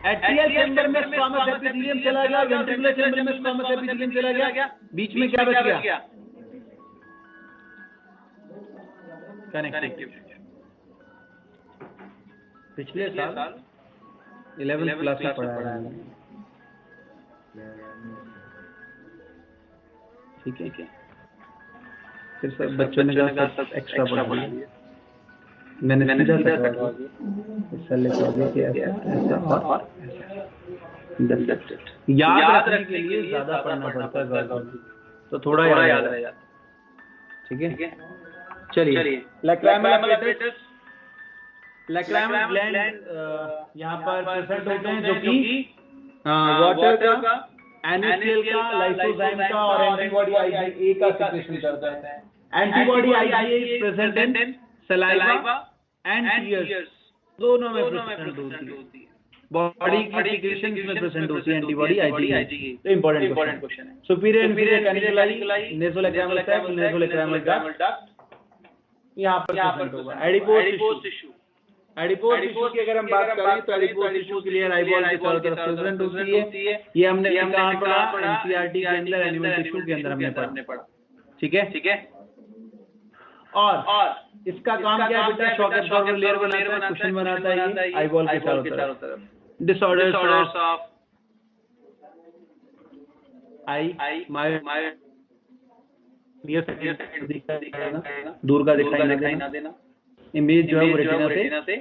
[SPEAKER 4] एट्रियल चैम्बर में स्क्वामस एपिथेलियम चला गया, वेंट्रिकुलर चैम्बर में स्क्वामस एपिथेलियम चला गया, बीच में क्या बच गया कनेक्टिव। पिछले साल 11th क्लास में पढ़ाया है, ठीक है। फिर सब बच्चों ने कहा सब एक्स्ट्रा पढ़ा दिया, मैंने सीधा करवा दिया, सर लेके आ गए कि ऐसा और ऐसा। याद रखने के लिए ज्यादा पढ़ना पड़ता है तो थोड़ा याद रह जाता, ठीक है। चलिए लैक्राइमल अपरेटस, लैक्राइमल ग्लैंड यहाँ पर प्रेजेंट होते हैं जो कि वाटर का, एनएचसीएल का, लाइसोजाइम का और एंटीबॉडी आईजीए का सिक्रेशन करता है। Antibody IgA is present in saliva and tears, दोनों में प्रेजेंट होती है। बॉडी की सिक्रेशन में प्रेजेंट होती है एंटीबॉडी आईजीए, तो इंपॉर्टेंट क्वेश्चन है। Superior inferior canaliculi, नेसोलैक्राइमल sac, नेसोलैक्राइमल duct यहाँ पर प्रेजेंट होगा। एडिपोज टिश्यू, एडिपोज टिश्यू की अगर हम बात करें तो एडिपोज टिश्यू क्लियर आईबॉल के चारों तरफ प्रेजेंट होती है। ये हमने कहाँ पढ़ा, एनसीईआरटी के अंदर एनिमल टिश्यू के अंदर हमने पढ़ा, ठीक है। और इसका काम क्या है बेटा, शॉक एब्जॉर्बर लेयर बनाता है, कुशन बनाता है ये आईबॉल के चारों तरफ। डिसऑर्डर्स ऑफ आई दूर का दिखाई ना देना, इमेज जो है वो रेटिना से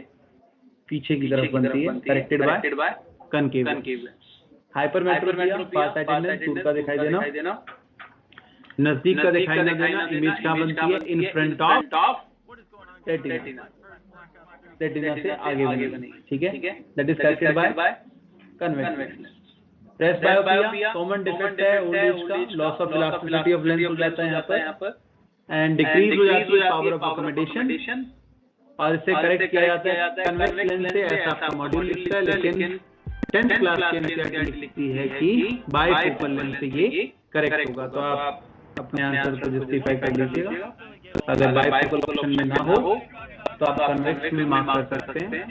[SPEAKER 4] पीछे की तरफ बनती है, corrected by concave lens. Hypermetropia, farsightedness, दूर का दिखाई देना, नजदीक का दिखाई ना देना। इमेज कहाँ बनती है, in front of retina, retina से आगे बनी, ठीक है। That is corrected by convex lens. Presbyopia common defect है ओल्ड एज का, loss of elasticity of lens हो जाता है यहाँ पर एंड डिक्रीज हो जाती है पावर ऑफ अकोमोडेशन, और इसे करेक्ट किया जाता है कन्वेक्स लेंस से। ऐसा आपका मॉड्यूल लिखता है, लेकिन 10th क्लास के एनसीईआरटी लिखती है कि बाइफोकल लेंस से ये करेक्ट होगा। तो आप अपने आंसर को जस्टिफाई कर लीजिएगा। अगर बाइफोकल ऑप्शन में ना हो तो आप कन्वेक्स में मार्क कर सकते हैं,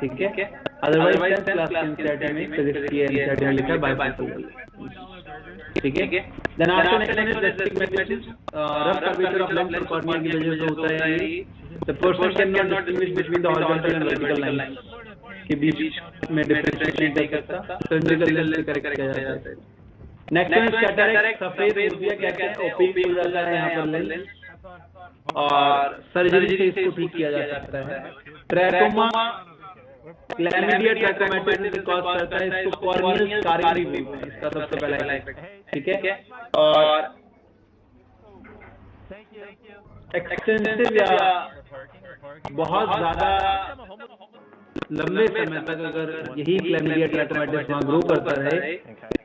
[SPEAKER 4] ठीक है। अदरवाइज 10th क्लास के एनसीईआरटी में फिजिक्स की एनसीईआरटी में लिखा है बाइफोकल, ठीक है। Then after next one is restrict magnetism, rough curvature of lens और कॉर्निया की वजह से होता है ये। The person can not distinguish between the horizontal and vertical lines, के बीच में डिफरेंशिएट नहीं कर सकता, सिलिंड्रिकल लेंस से करेक्ट किया जाता है। नेक्स्ट वन इज कैटरैक्ट, सफेद हो गया कहते हैं, ओपेक हो जाता है यहाँ पर लेंस, और सर्जरी से इसको ठीक किया जा सकता है। ट्रैकोमा, क्लैमिडिया ट्रैकोमैटिस कॉज करता है, इसको कॉर्नियल स्कारिंग भी बोलते हैं, इसका सबसे पहला इफेक्ट, ठीक है। और एक्सटेंसिव या बहुत ज्यादा लंबे समय तक अगर यही क्लैमिडिया ट्रैकोमाटिस वहाँ ग्रो करता रहे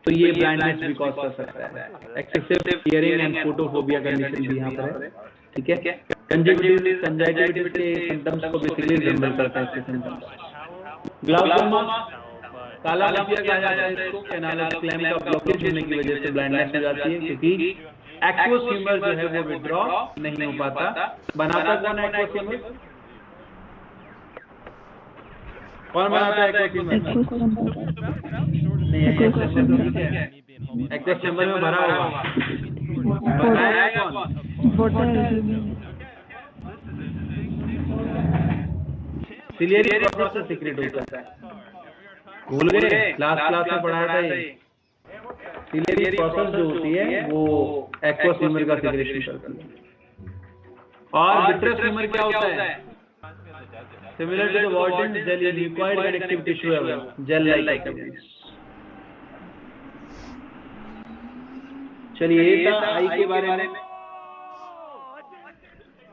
[SPEAKER 4] तो ये ब्लाइंडनेस भी कॉज कर सकता है। Excessive hearing and photophobia condition भी यहाँ पर है, ठीक है। कंजक्टिविटीज के सिम्टम्स को बेसिकली रिजेंबल करता है इसके सिम्टम्स। ग्लाउकोमा काला मोतिया कहा जाता है इसको, कैनाल क्लैम का ब्लॉकेज होने की वजह से ब्लाइंडनेस हो जाती है, क्योंकि एक्वस ह्यूमर जो है वो विड्रॉ नहीं हो पाता। बनाता कौन है एक्वस ह्यूमर? कौन बनाता है एक्वस ह्यूमर? नहीं, एक्वस ह्यूमर ठीक है, एक्वस ह्यूमर में भरा होगा, बनाएगा कौन? सिलियरी प्रोसेस से सीक्रेट होता है, भूल गए लास्ट क्लास में पढ़ाया था ये। सिलियरी प्रोसेस जो होती है वो एक्वस ह्यूमर का सीक्रेशन करती है। और विट्रस ह्यूमर क्या होता है? Similar to the Wharton gel liquid connective tissue है वो, जेल लाइक अपीयरेंस। चलिए ये था आई के बारे में।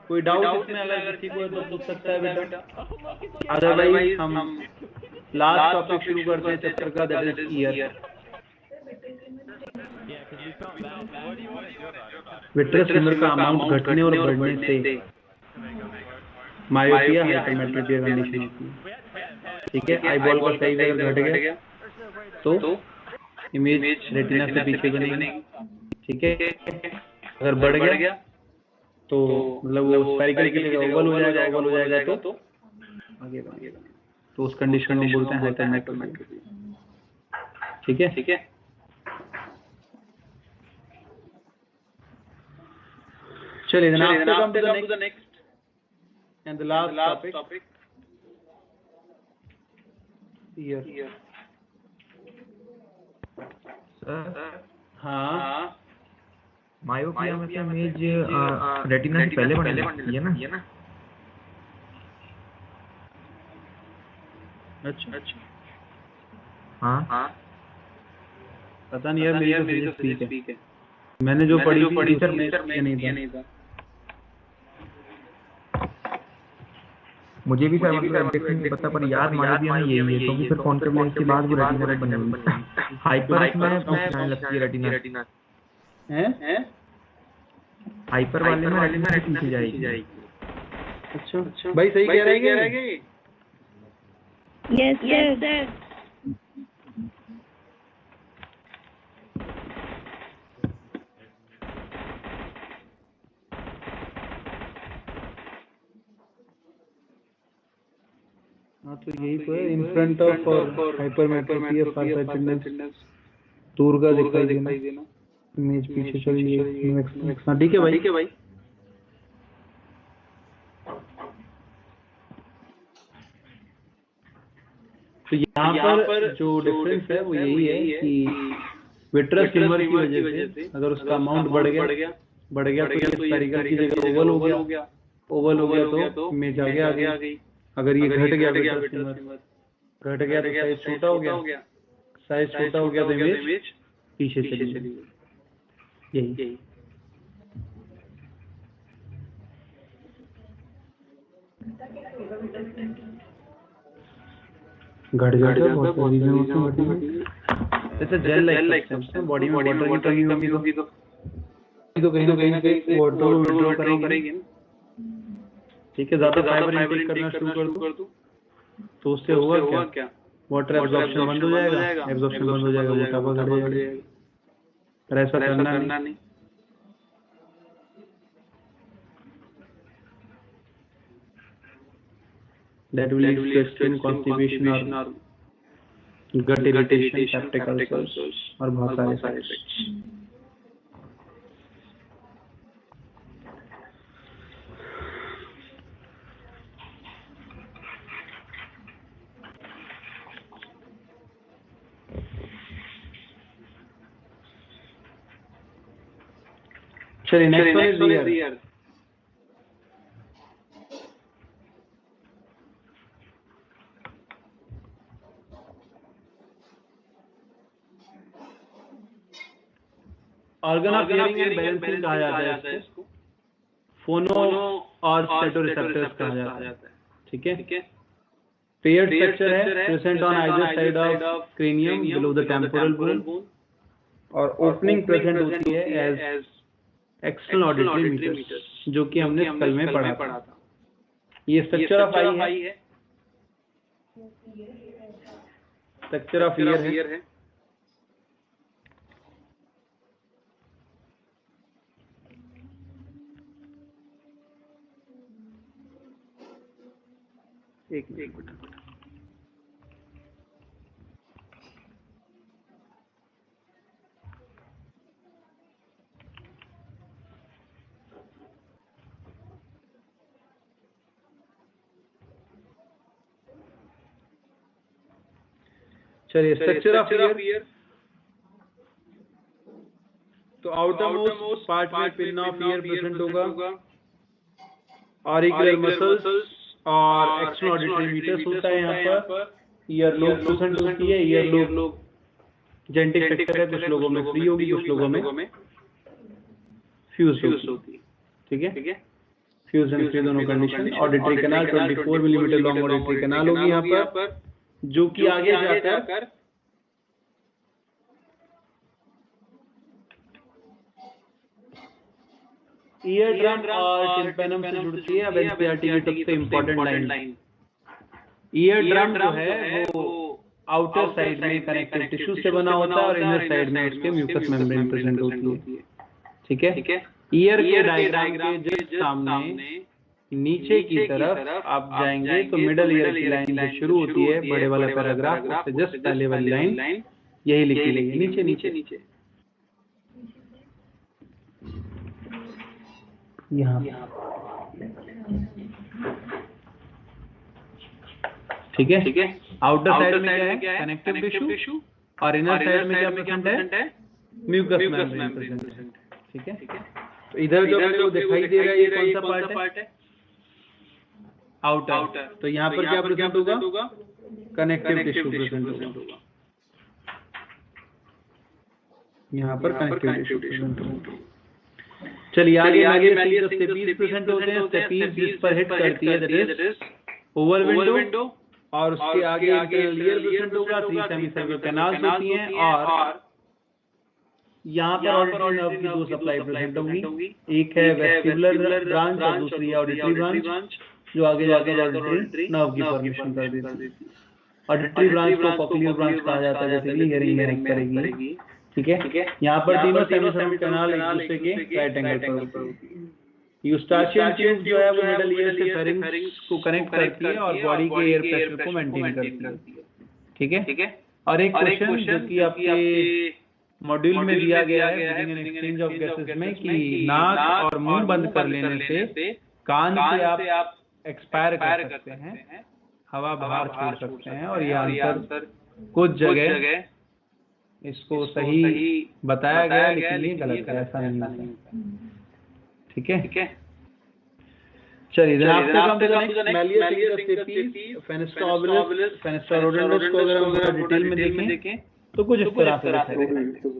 [SPEAKER 4] कोई डाउट इसमें अगर किसी को तो पूछ सकता है बेटा, अदरवाइज हम लास्ट टॉपिक शुरू करते हैं चैप्टर का, that is year. Vitreous humour का अमाउंट घटने और बढ़ने से मायोपिया हाइपरमेट्रोपिया कंडीशन होती है, ठीक है। आई बॉल का साइज अगर घट गया तो इमेज रेटिना से पीछे बनेगी, ठीक है। अगर बढ़ गया तो मतलब वो स्फेरिकल की जगह ओवल हो जाएगा तो आगे बढ़ेगा, तो उस कंडीशन को बोलते हैं हाइपरमेट्रोपिया, ठीक है। चलिए then after come to the next and the last topic here. हाँ,
[SPEAKER 9] मायोपिया में से इमेज रेटिना से पहले बनने लगती है ना?
[SPEAKER 4] अच्छा,
[SPEAKER 9] हाँ,
[SPEAKER 4] पता नहीं यार, मेरी तो फिजिक्स ठीक है, मैंने जो पढ़ी थी टीचर में नहीं था।
[SPEAKER 9] मुझे भी सर मतलब एग्जैक्टली नहीं पता, पर याद मायोपिया में यही है, क्योंकि फिर कॉन्केव लेंस के बाद वो रेटिना में बनेगी। हाइपर में पहुंचने लगती है रेटिना,
[SPEAKER 4] हैं?
[SPEAKER 9] हाइपर वाले में रेटिना से पीछे जाएगी।
[SPEAKER 4] अच्छा भाई, सही कह रहे हैं कि
[SPEAKER 8] Yes, sir.
[SPEAKER 4] हाँ, तो यही तो है, इन फ्रंट ऑफ और हाइपरमेट्रोपिया फारसाइटेडनेस, दूर का दिखाई देना, इमेज पीछे चली है। हाँ ठीक है भाई। तो यहाँ पर जो डिफरेंस है वो यही है कि विट्रस ह्यूमर की वजह से अगर उसका अमाउंट बढ़ गया तो ये स्फेरिकल की जगह ओवल हो गया तो इमेज आगे आ गई। अगर ये घट गया विट्रस ह्यूमर, घट गया तो साइज छोटा हो गया, तो इमेज पीछे चली गई। यही घट जाता है, बहुत सारे रीजन होते हैं। जैसे जेल लाइक सब्सटेंस बॉडी में वाटर की कमी होगी तो कहीं ना कहीं वाटर को विड्रॉ करेंगे, ठीक है। ज्यादा फाइबर इनटेक करना शुरू कर दो तो उससे होगा क्या? वाटर एब्जॉर्प्शन बंद हो जाएगा, मोटापा बढ़ जाएगा। पर ऐसा करना नहीं। That will lead to extreme constipation or gut irritation, septic ulcers और बहुत सारे side effects। चलिए next one is year. Organ of hearing and balancing कहा जाता है इसको। फोनो और स्टेटोरिसेप्टर्स कहा जाता है। ठीक है, पेयर्ड स्ट्रक्चर है present on either side of cranium below the temporal bone, और ओपनिंग प्रेजेंट होती है एज एक्सटर्नल ऑडिटरी मीटर्स, जो कि हमने स्कल में पढ़ा था। ये स्ट्रक्चर ऑफ आई है, स्ट्रक्चर ऑफ ईयर है। एक मिनट, चलिए स्ट्रक्चर ऑफ ईयर। तो आउटर मोस्ट पार्ट में पिन ऑफ ईयर प्रेजेंट होगा, ऑरिकुलर मसल्स और एक्सटर्नल ऑडिटरी मीटर्स होता है यहाँ पर। ईयर लोब प्रेजेंट होती है, ईयर लोब जेनेटिक फैक्टर है, कुछ लोगों में फ्री होगी, कुछ लोगों में फ्यूज होती है। ठीक है, फ्यूज एंड फ्री दोनों condition. Auditory canal 24 millimetre long auditory canal होगी यहाँ पर, जो कि आगे जाकर ईयर ड्रम और टिम्पैनम से जुड़ती है। अब एनसीईआरटी की सबसे इम्पोर्टेंट लाइन, ईयर ड्रम जो है वो आउटर साइड में कनेक्टिव टिश्यू से बना होता है और इनर साइड में उसके म्यूकस मेम्ब्रेन प्रेजेंट होती है। ठीक है, ईयर के डायग्राम के जस्ट सामने नीचे की तरफ आप जाएंगे तो मिडल ईयर की लाइन जो शुरू होती है बड़े वाला पैराग्राफ, उससे जस्ट पहले वाली लाइन यही लिखी गई है, नीचे नीचे यहाँ। ठीक है, आउटर साइड में क्या है, कनेक्टिव टिश्यू, और इनर साइड में क्या प्रेजेंट है, म्यूकस मेम्ब्रेन प्रेजेंट है। ठीक है, तो इधर जो आपको दिखाई दे रहा है ये कौन सा पार्ट है, आउटर। तो यहाँ पर क्या प्रेजेंट होगा, कनेक्टिव टिश्यू प्रेजेंट होगा, यहाँ पर कनेक्टिव टिश्यू प्रेजेंट होगा। चलिए आगे मैलियस स्टेपीज प्रेजेंट होते हैं। स्टेपीज जिस पर हिट करती है दैट इज ओवल विंडो, और उसके आगे इंटरनल ईयर प्रेजेंट होगा, 3 सेमीसर्कुलर कैनाल्स होती हैं, और यहाँ पर ऑडिटरी नर्व की 2 सप्लाई प्रेजेंट होंगी। एक है वेस्टिबुलर ब्रांच और दूसरी है ऑडिटरी ब्रांच, जो आगे जाकर ऑडिटरी नर्व की फॉर्मेशन कर देती है। ऑडिटरी ब्रांच को कॉक्लियर ब्रांच कहा जाता है, बेसिकली हियरिंग में हेल्प करेगी। ठीक है, यहाँ पर तीनों सेमीसर्कुलर कैनाल एक दूसरे के राइट एंगल पर होती है। यूस्टाचियन ट्यूब जो है वो मिडल ईयर से फेरिंक्स को कनेक्ट करती है और बॉडी के एयर प्रेशर को मेंटेन करती है। ठीक है, और एक क्वेश्चन जो कि आपके मॉड्यूल में दिया गया है during an exchange of gases में, कि नाक और मुंह बंद कर लेने से कान से आप एक्सपायर कर सकते हैं, हवा बाहर छोड़ सकते हैं, और ये आंसर कुछ जगह इसको सही बताया गया, लेकिन ये गलत है, ऐसा नहीं है। ठीक है, चलिए then after come to the next malleus stapes, fenestra ovalis, fenestra rotunda को अगर हम डिटेल में देखें तो कुछ इस तरह से है।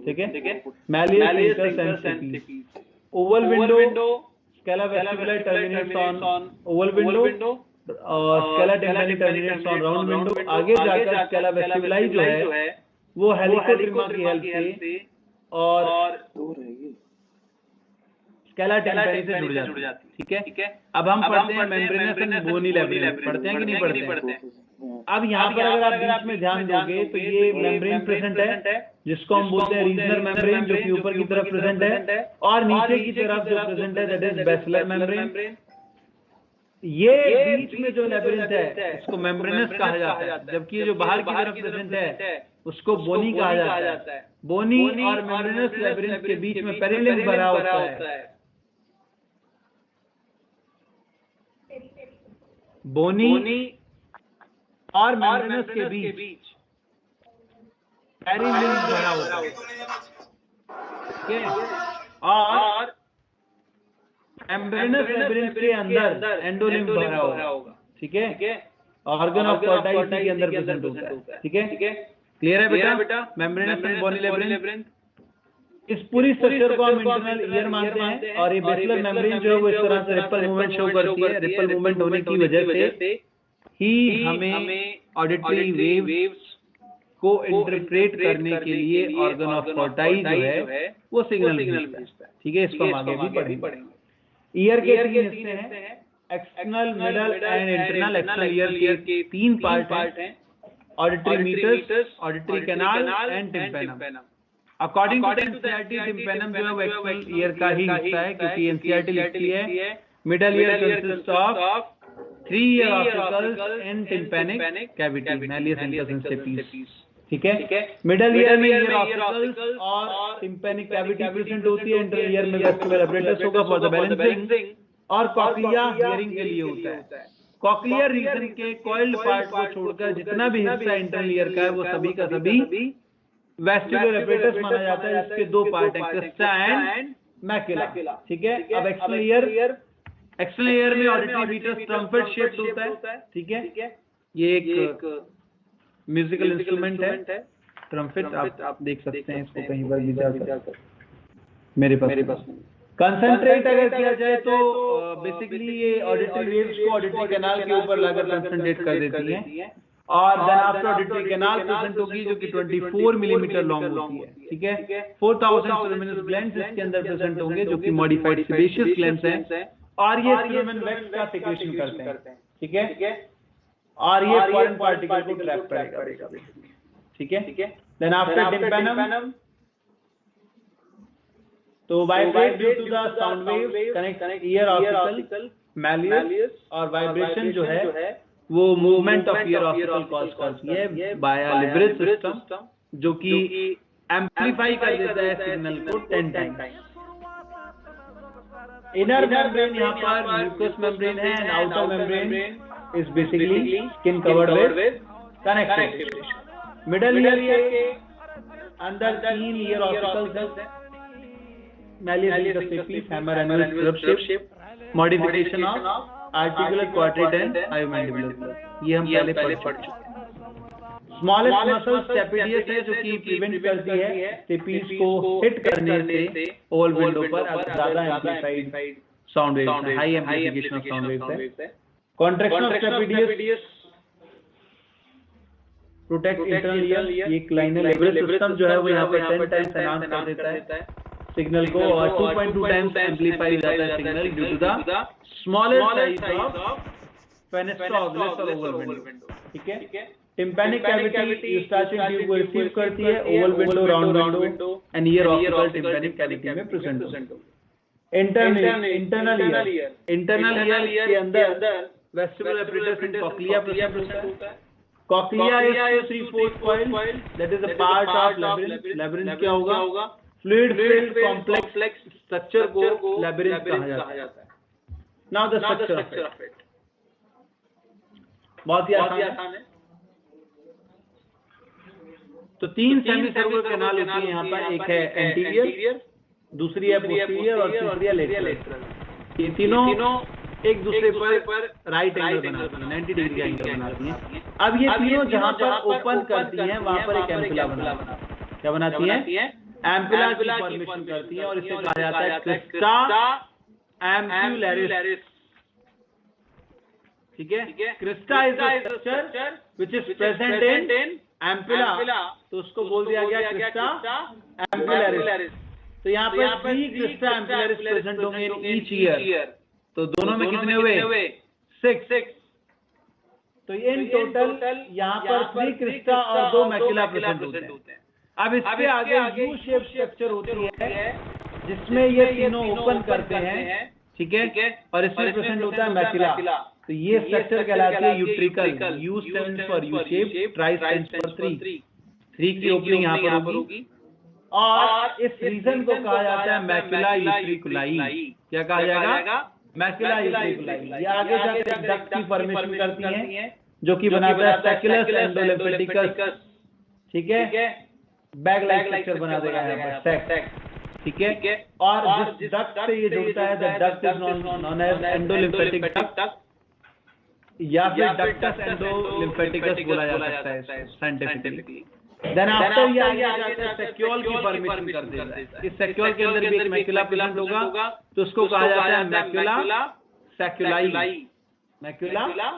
[SPEAKER 4] ठीक है, malleus stapes, oval window, scala vestibuli terminates on oval window, और scala tympani terminates on round window. आगे जाकर स्केला वेस्टिबुलाई जो है वो हेलिकोट्रिमा की हेल्प से और स्केला टिम्पैनी से जुड़ जाती है। ठीक है, अब हम पढ़ते हैं मेम्ब्रेनस एंड बोनी लैबिरिंथ, पढ़ते हैं कि नहीं पढ़ते हैं? अब यहाँ पर अगर आप बीच में ध्यान दोगे तो ये मेम्ब्रेन प्रेजेंट है, जिसको हम बोलते हैं रीजनल मेम्ब्रेन, जो कि ऊपर की तरफ प्रेजेंट है, और नीचे की तरफ जो प्रेजेंट है दैट इज बेसिलर मेम्ब्रेन। ये बीच में जो लैबिरिंथ है इसको मेम्ब्रेनस कहा जाता है, जबकि ये जो बाहर की तरफ प्रेजेंट है उसको बोनी कहा जाता है। बोनी और मेम्ब्रेनस लैबिरिंथ के बीच में पेरिलिम्ब भरा होता है। बोनी और मेम्ब्रेनस के बीच पेरिलिम्ब भरा होता है। ठीक है, और मेम्ब्रेनस लैबिरिंथ के अंदर एंडोलिम्ब भरा होगा। ठीक है, ऑर्गन ऑफ कॉर्टा इसी के अंदर प्रेजेंट होता है। ठीक है, क्लियर है बेटा? Membranous and bony labyrinth. इस पूरी स्ट्रक्चर को हम इंटरनल ईयर मानते हैं और ये बेसिलर मेम्ब्रेन जो है वो इस तरह से रिपल मूवमेंट शो करती है। रिपल मूवमेंट होने की वजह से ही हमें ऑडिटरी वेव्स को इंटरप्रेट करने के लिए ऑर्गन ऑफ कोर्टाई जो है वो सिग्नल भेजता है। ठीक है, इसको हम आगे भी पढ़ेंगे। ईयर के 3 हिस्से हैं, external, middle and internal. External ear के 3 पार्ट हैं, auditory meatus, auditory canal and tympanum. According to NCERT tympanum जो है वो एक्सटर्नल ईयर का ही हिस्सा है, क्योंकि एनसीईआरटी लिखती है middle ear consist of 3 ear opticals in tympanic cavity, malleus incus stapes. ठीक है, मिडल ईयर में ईयर ऑप्टिकल्स और टिम्पैनिक कैविटी प्रेजेंट होती है। इंटर ईयर में वेस्टिबुलर एपरेटस होगा फॉर द बैलेंसिंग, और कॉक्लिया हियरिंग के लिए होता है। कॉक्लियर रीजन के कॉइल्ड पार्ट को छोड़कर जितना भी हिस्सा इंटरनल ईयर का है वो सभी का सभी वेस्टिबुलर एपरेटस माना जाता है। इसके 2 पार्ट हैं, क्रिस्टा एंड मैकुला। ठीक है, अब एक्सटर्नल ईयर में ऑडिटरी मीटर्स ट्रम्पेट शेप्ड होता है। ठीक है, ये एक म्यूजिकल इंस्ट्रूमेंट है ट्रम्पेट, आप देख सकते हैं इसको कहीं पर भी जाकर, मेरे पास कंसंट्रेट अगर किया जाए तो बेसिकली ये ऑडिटरी वेव्स को ऑडिटरी कैनाल के ऊपर लाकर कंसंट्रेट कर देती हैं, और then after auditory canal present होगी जो कि 24 मिलीमीटर लॉन्ग होती है। ठीक है, 4000 सिलोमिनस ग्लैंड्स इसके अंदर प्रेजेंट होंगे जो कि मॉडिफाइड सेबेशियस ग्लैंड्स हैं, और ये सिलोमेन वैक्स का सेक्रेशन करते हैं। ठीक है, और ये फॉरेन पार्टिकल को ट्रैप करेगा। ठीक है, देन आफ्टर टिम्पैनम तो vibrate due to the sound waves connect ear ossicle malleus, और वाइब्रेशन जो है वो movement of ear ossicle cause करती है बाय लिब्रेस सिस्टम, जो कि एम्पलीफाई कर देता है सिग्नल को 10 टाइम्स। इनर मेम्ब्रेन यहाँ पर म्यूकस मेम्ब्रेन है, and outer membrane is basically skin covered with connective. Middle ear के अंदर 3 ईयर ऑप्टिकल्स हैं, malleus incus stapes, hammer anvil stirrup shape, modification of articular quadrate and hyomandibular, ये हम पहले पढ़ चुके हैं। स्मॉलेस्ट मसल स्टेपिडियस है जो कि प्रिवेंट करती है स्टेपीस को हिट करने से ओवल विंडो पर अगर ज्यादा एम्प्लीफाइड साउंड वेव्स है, high amplification of sound waves है। Contraction of stapedius protect internal ear, ये क्लाइनल लिब्रेस सिस्टम जो है वो यहाँ पर 10 टाइम्स एनहांस कर देता है सिग्नल को, और 2.2 टाइम्स एम्प्लीफाई जाता है signal due to the smaller size of fenestra ovalis और ओवल विंडो। ठीक है, टिम्पैनिक कैविटी यूस्टाचियन ट्यूब को रिसीव करती है, oval window, round window and ear ossicle tympanic cavity में प्रेजेंट हो। इंटरनल ईयर के अंदर vestibular apparatus and cochlea present होता है। Cochlea is 3/4 coil, that is a part of labyrinth. Labyrinth क्या होगा? फ्लूइड फिल्ड कॉम्प्लेक्स स्ट्रक्चर को labyrinth कहा जाता है। Now the structure of it बहुत ही आसान है। तो 3 सेमी सर्कुलर कैनाल होती है यहाँ पर, एक है एंटीरियर, दूसरी है पोस्टीरियर और तीसरी है लेटरल। ये तीनों एक दूसरे पर राइट एंगल बनाती हैं, 90 डिग्री का एंगल बनाती हैं। अब ये तीनों जहाँ पर ओपन करती हैं वहां पर एक एम्पुला बनाती है। क्या बनाती है? एम्पुला की फॉर्मेशन करती है, और इसे कहा जाता है क्रिस्टा एम्पुलरिस। ठीक है, Crysta is the structure which is present in ampulla, तो उसको बोल दिया गया क्रिस्टा एम्पुलरिस। तो यहाँ पर 3 क्रिस्टा एम्पुलरिस प्रेजेंट होंगे इन ईच ईयर, तो दोनों में कितने हुए? 6। तो इन टोटल यहाँ पर 3 क्रिस्टा और 2 मैकुला प्रेजेंट होते हैं। अब इसके आगे यू शेप स्ट्रक्चर होती है जिसमें ये तीनों ओपन करते हैं। ठीक है, और इसमें प्रेजेंट होता है मैकुला। तो ये स्ट्रक्चर कहलाती है utricle. You stands for U shape, try stands for 3 की ओपनिंग यहाँ पर होगी, और इस रीजन को कहा जाता है मैकुला यूट्रिकुलाई। क्या कहा जाएगा? मैकुला यूट्रिकुलाई। ये आगे जाकर डक्ट की फॉर्मेशन करती हैं जो कि बनाता है स्पेकुलस एंडोलिम्फेटिकस। ठीक है, बैग लाइक स्ट्रक्चर बना देगा यहाँ पर सेक। ठीक है, और जिस डक्ट से ये जुड़ता है the duct is known as endolymphatic duct, या फिर डक्टस एंडोलिम्फेटिकस बोला जा सकता है साइंटिफिकली। देन आफ्टर ये आगे जाकर सेक्यूल की फॉर्मेशन कर देता है। इस सेक्यूल के अंदर भी एक मैक्यूला प्रेजेंट होगा, तो उसको कहा जाता है मैक्यूला सैक्यूलाई। मैक्यूला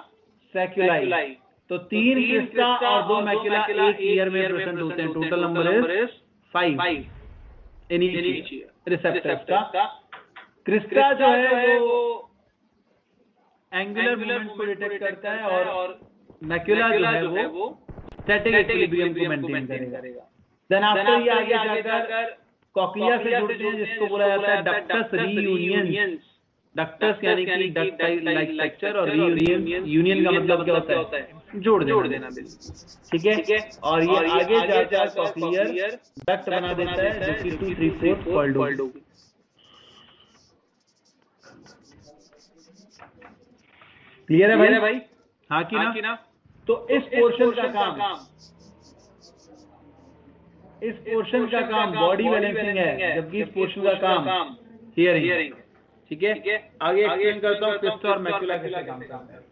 [SPEAKER 4] सैक्यूलाई। तो 3 क्रिस्टा और 2 मैक्यूला एक ईयर में प्रेजेंट होते हैं। Total number is 5 in each receptors का। क्रिस्टा जो है वो एंगुलर मूवमेंट को डिटेक्ट करता है और मैक्यूला जो है वो स्टैटिक इक्विलिब्रियम को मेंटेन करेगा। देन आफ्टर ये आगे जाकर कॉक्लिया से जुड़ते हैं, जिसको बोला जाता है डक्टस रीयूनियंस। डक्टस यानी कि डक्ट लाइक स्ट्रक्चर, और रीयूनियन, यूनियन का मतलब क्या होता है? जोड़ देना। ठीक है। और ये आगे जाकर कॉक्लियर डक्ट बना देता है, जो कि 2/3 कॉइल्ड होगी। क्लियर है भाई? हाँ कि ना? तो इस पोर्शन का काम बॉडी बैलेंसिंग है, जबकि इस पोर्शन का काम हियरिंग। ठीक है। आगे एक्सप्लेन करता हूँ क्रिस्टा और मैक्यूला कैसे काम करते हैं।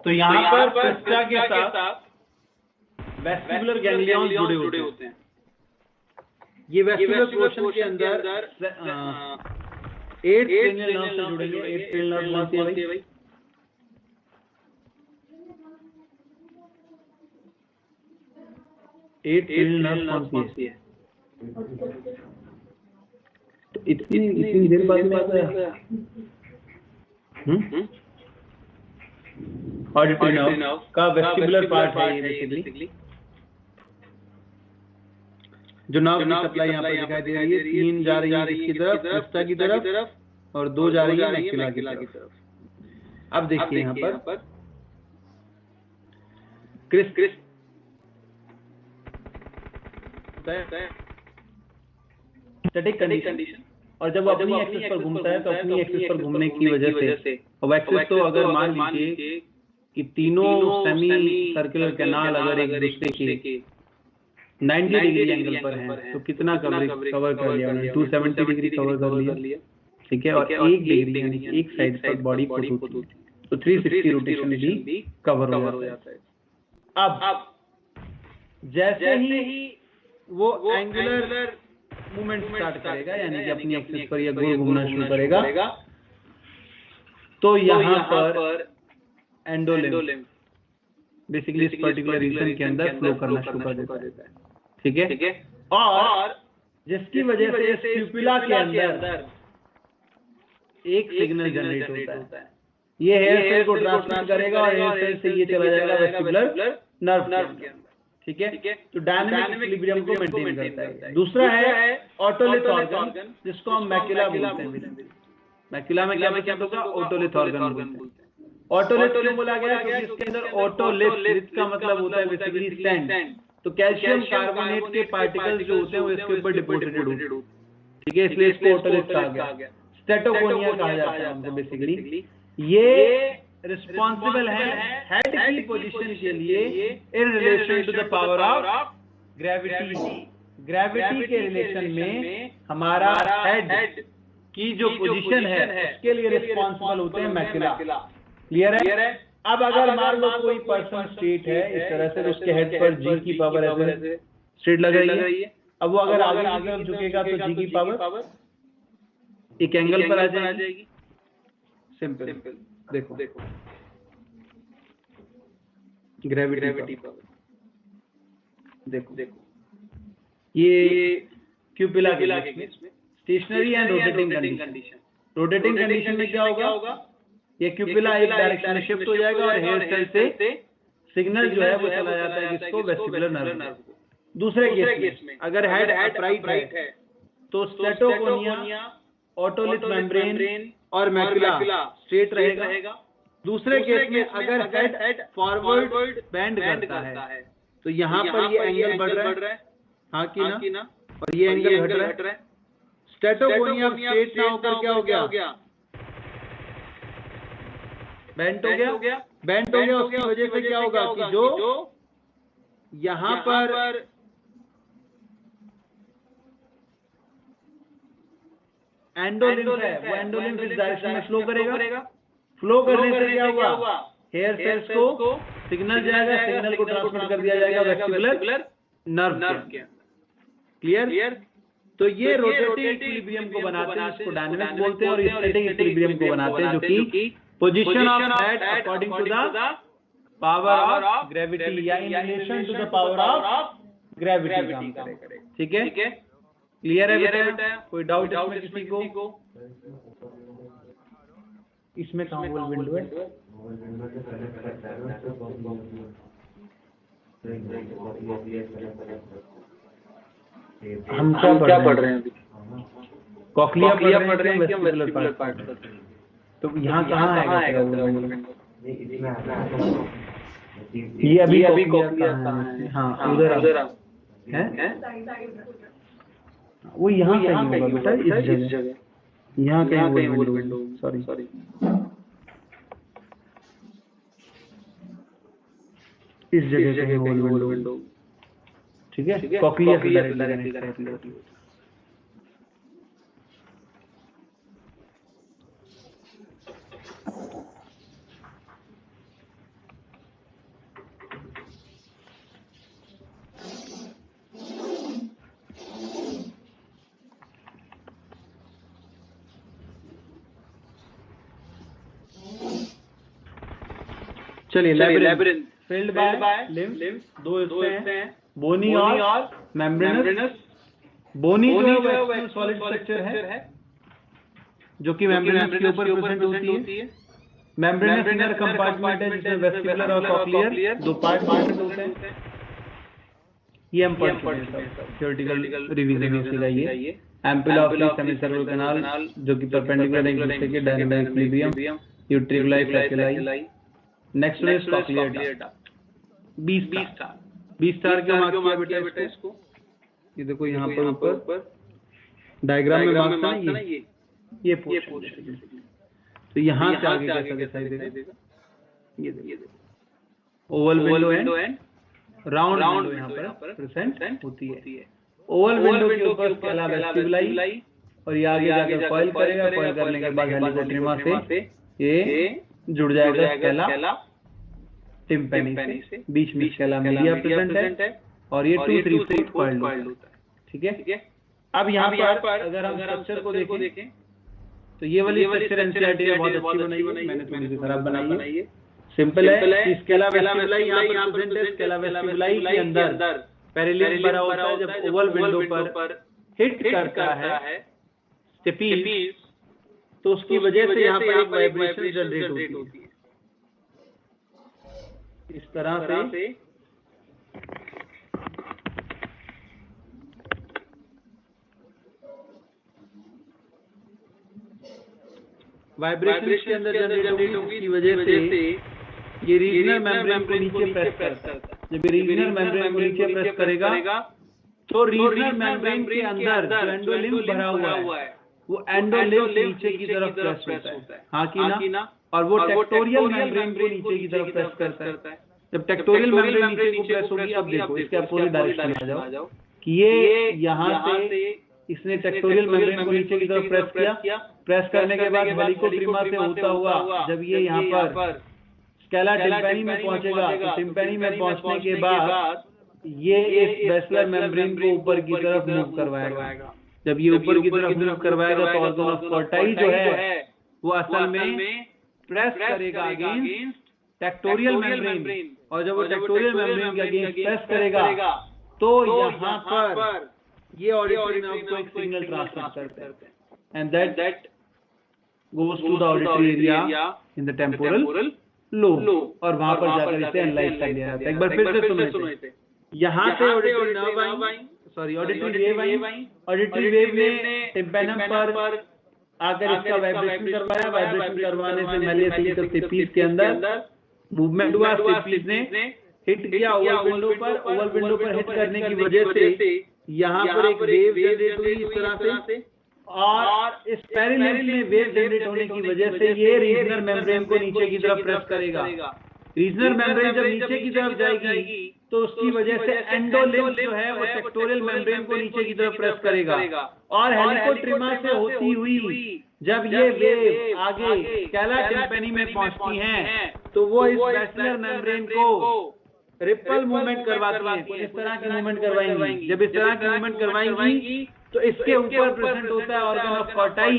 [SPEAKER 4] तो यहाँ पर क्रिस्टा के साथ वेस्टिबुलर गैंग्लियॉन्स जुड़े होते हैं। ये वेस्टिबुलर पोर्शन के अंदर 8 क्रेनियल नर्व से जुड़ेंगे। 8 क्रेनियल नर्व कौन सी है भाई? 8 क्रेनियल नर्व कौन सी है? तो इतनी देर बाद में आता है। ऑडिटरी नर्व का वेस्टिबुलर पार्ट है ये बेसिकली। जो नर्व की सप्लाई यहाँ पर दिखाई दे रही है, 3 जा रही है किसकी तरफ? क्रिस्टा की तरफ, और 2 जा रही है मैक्यूला की तरफ। अब देखिए यहाँ पर स्टैटिक कंडीशन, और जब वो अपनी एक्सिस पर घूमता है तो अपनी एक्सिस पर घूमने की वजह से, अब एक्सिस तो अगर मान लीजिए कि तीनों सेमी सर्कुलर कैनाल अगर एक दूसरे के 90 डिग्री एंगल पर हैं, तो कितना कवर कर लिया उन्होंने? 270 डिग्री कवर कर लिया। ठीक है। और 1 डिग्री यानी कि एक साइड पर बॉडी पुट होती है, तो 360 रोटेशन भी कवर हो जाता है। अब जैसे ही वो एंगुलर मूवमेंट स्टार्ट करेगा, यानी कि अपनी एक्सिस पर या गोल घूमना शुरू करेगा, तो यहाँ पर एंडोलिम्फ बेसिकली इस पर्टिकुलर रीजन के अंदर फ्लो करना शुरू कर देता है। ठीक है। और जिसकी वजह से स्क्यूपुला के अंदर एक सिग्नल जनरेट होता है। ये हेयर सेल को ट्रांसमिट करेगा और हेयर सेल से ये चला जाएगा वेस्टिबुलर नर्व के अंदर। ठीक है। तो डायनामिक इक्विलिब्रियम को मेंटेन करता है। दूसरा है ऑटोलिथ ऑर्गन, जिसको हम मैक्यूला बोलते हैं। मैक्यूला में क्या प्रेजेंट होगा? ऑटोलिथ ऑर्गन बोलते हैं। ऑटोलिथ क्यों बोला गया? क्योंकि इसके अंदर ऑटोलिथ का मतलब होता है बेसिकली सैंड। तो कैल्शियम कार्बोनेट के पार्टिकल्स जो होते हैं वो इसके ऊपर डिपोजिटेड होते हैं। ठीक है, इसलिए इसको ऑटोलिथ कहा गया। स्टेटोकोनिया कहा जाता है हमसे बेसिकली। ये रिस्पॉन्सिबल है हेड की पोजीशन के लिए in relation to the power of gravity. Gravity के रिलेशन में हमारा हेड की जो पोजीशन है उसके लिए रिस्पॉन्सिबल होते हैं मैक्यूला। क्लियर है? अब अगर मान लो कोई पर्सन स्ट्रेट है इस तरह से, तो उसके हेड पर जी की पावर ऐसे स्ट्रेट लग रही है। अब वो अगर आगे की तरफ झुकेगा तो जी की पावर एक एंगल पर आ जाएगी। सिंपल। देखो ग्रेविटी पावर देखो ये क्यूपिला के केस में stationary and rotating condition. Rotating condition में क्या होगा? ये क्यूपिला एक डायरेक्शन में शिफ्ट हो जाएगा और हेयर सेल से सिग्नल जो है वो चला जाता है किसको? वेस्टिबुलर नर्व को। दूसरे केस में अगर हेड अपराइट है तो स्टेटोगोनिया, ओटोलिथ मेम्ब्रेन और मैकुला स्ट्रेट रहेगा। दूसरे केस में अगर हेड फॉरवर्ड बेंड करता है तो यहाँ पर ये एंगल बढ़ रहा है, हाँ कि ना, और ये एंगल घट रहा है। स्टेटोगोनिया स्ट्रेट ना होकर क्या हो गया, बेंट हो गया। बेंट हो गया, उसकी वजह से क्या होगा कि जो यहाँ पर एंडोलिम्फ है वो एंडोलिम्फ इस डायरेक्शन में फ्लो करेगा। फ्लो करने से क्या हुआ, हेयर सेल्स को सिग्नल जाएगा, सिग्नल को ट्रांसमिट कर दिया जाएगा वेस्टिबुलर नर्व के। क्लियर? तो ये रोटेटिंग इक्विलिब्रियम को बनाते हैं, इसको डायनामिक्स बोलते हैं, और स्टैटिक इक्विलिब्रियम को बनाते हैं, जो कि position of head according to the power of gravity या in relation to the power of gravity काम करेगा। ठीक है? क्लियर है बेटा? कोई डाउट इसमें किसी को? इसमें कहाँ वोल विंडो है? हम क्या पढ़ रहे हैं अभी? कॉक्लिया पढ़ रहे हैं कि वेस्टिबुलर पार्ट? तो यहाँ कहाँ है वोल विंडो? ये अभी कॉक्लिया कहाँ है? हाँ उधर है, वो यहाँ कहीं होगा बेटा, इस जगह यहाँ कहीं वोल विंडो, सॉरी इस जगह कहीं वोल विंडो। ठीक है? कॉक्लिया से डायरेक्टली कनेक्ट होती है। चलिए लैबिरिंथ फिल्ड बाय लिम्फ, दो हिस्से हैं, बोनी और मेम्ब्रेनस। बोनी जो है वो सॉलिड स्ट्रक्चर है जो कि मेम्ब्रेनस के ऊपर प्रेजेंट होती है। मेम्ब्रेनस इनर कंपार्टमेंट है जिसमें वेस्टिबुलर और कॉक्लियर दो पार्ट होते हैं। ये हम पढ़ चुके हैं सब, थ्योरेटिकल रिवीजन इसका ये। Ampulla of the semicircular canal जो कि परपेंडिकुलर एक दूसरे के dynamic equilibrium, utriculi sacculi. Next is cochlear duct, B star के मार्क किया बेटा इसको, ये देखो यहाँ पर ऊपर डायग्राम में मार्क था ना ये पोर्शन। तो यहाँ से आगे कैसा दिखाई देगा, ये देखो Oval window and round window यहाँ पर प्रेजेंट होती है। ओवल विंडो के ऊपर स्केला वेस्टिबुलाई, और ये आगे जाकर कॉइल करेगा, कॉइल करने के बाद हेलिकोट्रिमा से ये जुड़ जाएगा स्केला टिम्पैनी से। बीच में स्केला मीडिया प्रेजेंट है और ये 2, 3, 4 कॉइल्ड होता है। ठीक है? अब यहाँ पर अगर हम स्ट्रक्चर को देखें तो ये वाली स्ट्रक्चर एनसीईआरटी ने बहुत अच्छी बनाई है, मैंने थोड़ी सी खराब बनाई है। सिंपल है कि स्केला वेस्टिबुलाई यहाँ पर प्रेजेंट है। स्केला वेस्टिबुलाई के अंदर पेरिलियम भरा होता है। जब ओवल विंडो पर हिट करता है स्टेपीज तो उसकी वजह से यहाँ पर एक वाइब्रेशन जनरेट होती है इस तरह से। वाइब्रेशन के अंदर जनरेट होगी इसकी वजह से ये रीजनल मेम्ब्रेन को नीचे प्रेस करता है। जब रीजनल मेम्ब्रेन को नीचे प्रेस करेगा तो रीजनल मेम्ब्रेन के अंदर जो एंडोलिम्फ भरा हुआ है वो एंडोलिम्फ नीचे की तरफ प्रेस होता है, हाँ कि ना, और वो टेक्टोरियल मेम्ब्रेन को नीचे की तरफ प्रेस करता है। जब टेक्टोरियल मेम्ब्रेन नीचे को प्रेस होगी, अब देखो इसके अपोजिट डायरेक्शन में आ जाओ कि ये यहाँ से इसने टेक्टोरियल मेम्ब्रेन को नीचे की तरफ प्रेस किया। प्रेस करने के बाद हेलिकोट्रिमा से होता हुआ जब ये यहाँ पर स्केला टिम्पैनी में पहुंचेगा तो टिम्पैनी में पहुंचने के बाद ये इस बेसलर मेम्ब्रेन को ऊपर की तरफ मूव करवाएगा। जब ये ऊपर की तरफ मूव करवाएगा तो ऑर्गन ऑफ कोर्टाई जो है वो असल में प्रेस करेगा अगेंस्ट टेक्टोरियल मेम्ब्रेन, और जब वो टेक्टोरियल मेम्ब्रेन के अगेंस्ट प्रेस करेगा तो यहाँ पर ये ऑडिटरी नर्व को एक सिग्नल ट्रांसमिट करते हैं and that goes to the auditory area in the temporal lobe, और वहां पर जाकर इसे एनालाइज कर लिया जाता है। एक बार फिर से सुनो इसे, यहाँ से ऑडिटरी नर्व आई, सॉरी ऑडिटरी वेव आई, ऑडिटरी वेव ने टिम्पैनम पर आकर इसका वाइब्रेशन करवाया, वाइब्रेशन करवाने से मेलियोसेलिकल स्टिपीज के अंदर मूवमेंट हुआ, स्टिपीज ने हिट किया ओवल विंडो पर, ओवल विंडो पर हिट करने की वजह से यहाँ पर एक वेव जनरेट हुई इस तरह से, और इस पेरिलेंस में वेव जनरेट होने की वजह से ये रीजनल मेम्ब्रेन को नीचे की तरफ प्रेस करेगा। रीजनल मेम्ब्रेन जब नीचे की तरफ जाएगी तो उसकी वजह से एंडोलिम्फ जो है वो टेक्टोरियल मेम्ब्रेन को नीचे की तरफ प्रेस करेगा, और हेलिकोट्रिमा से होती हुई जब ये वेव आगे कैला टिम्पैनी में पहुंचती हैं तो वो इस बैसिलर मेम्ब्रेन को रिपल मूवमेंट करवाती हैं, कुछ इस तरह की मूवमेंट करवाएंगी। जब इस तरह की मूवमेंट करवाएंगी तो इसके ऊपर प्रेजेंट होता है ऑर्गन ऑफ कॉर्टाई,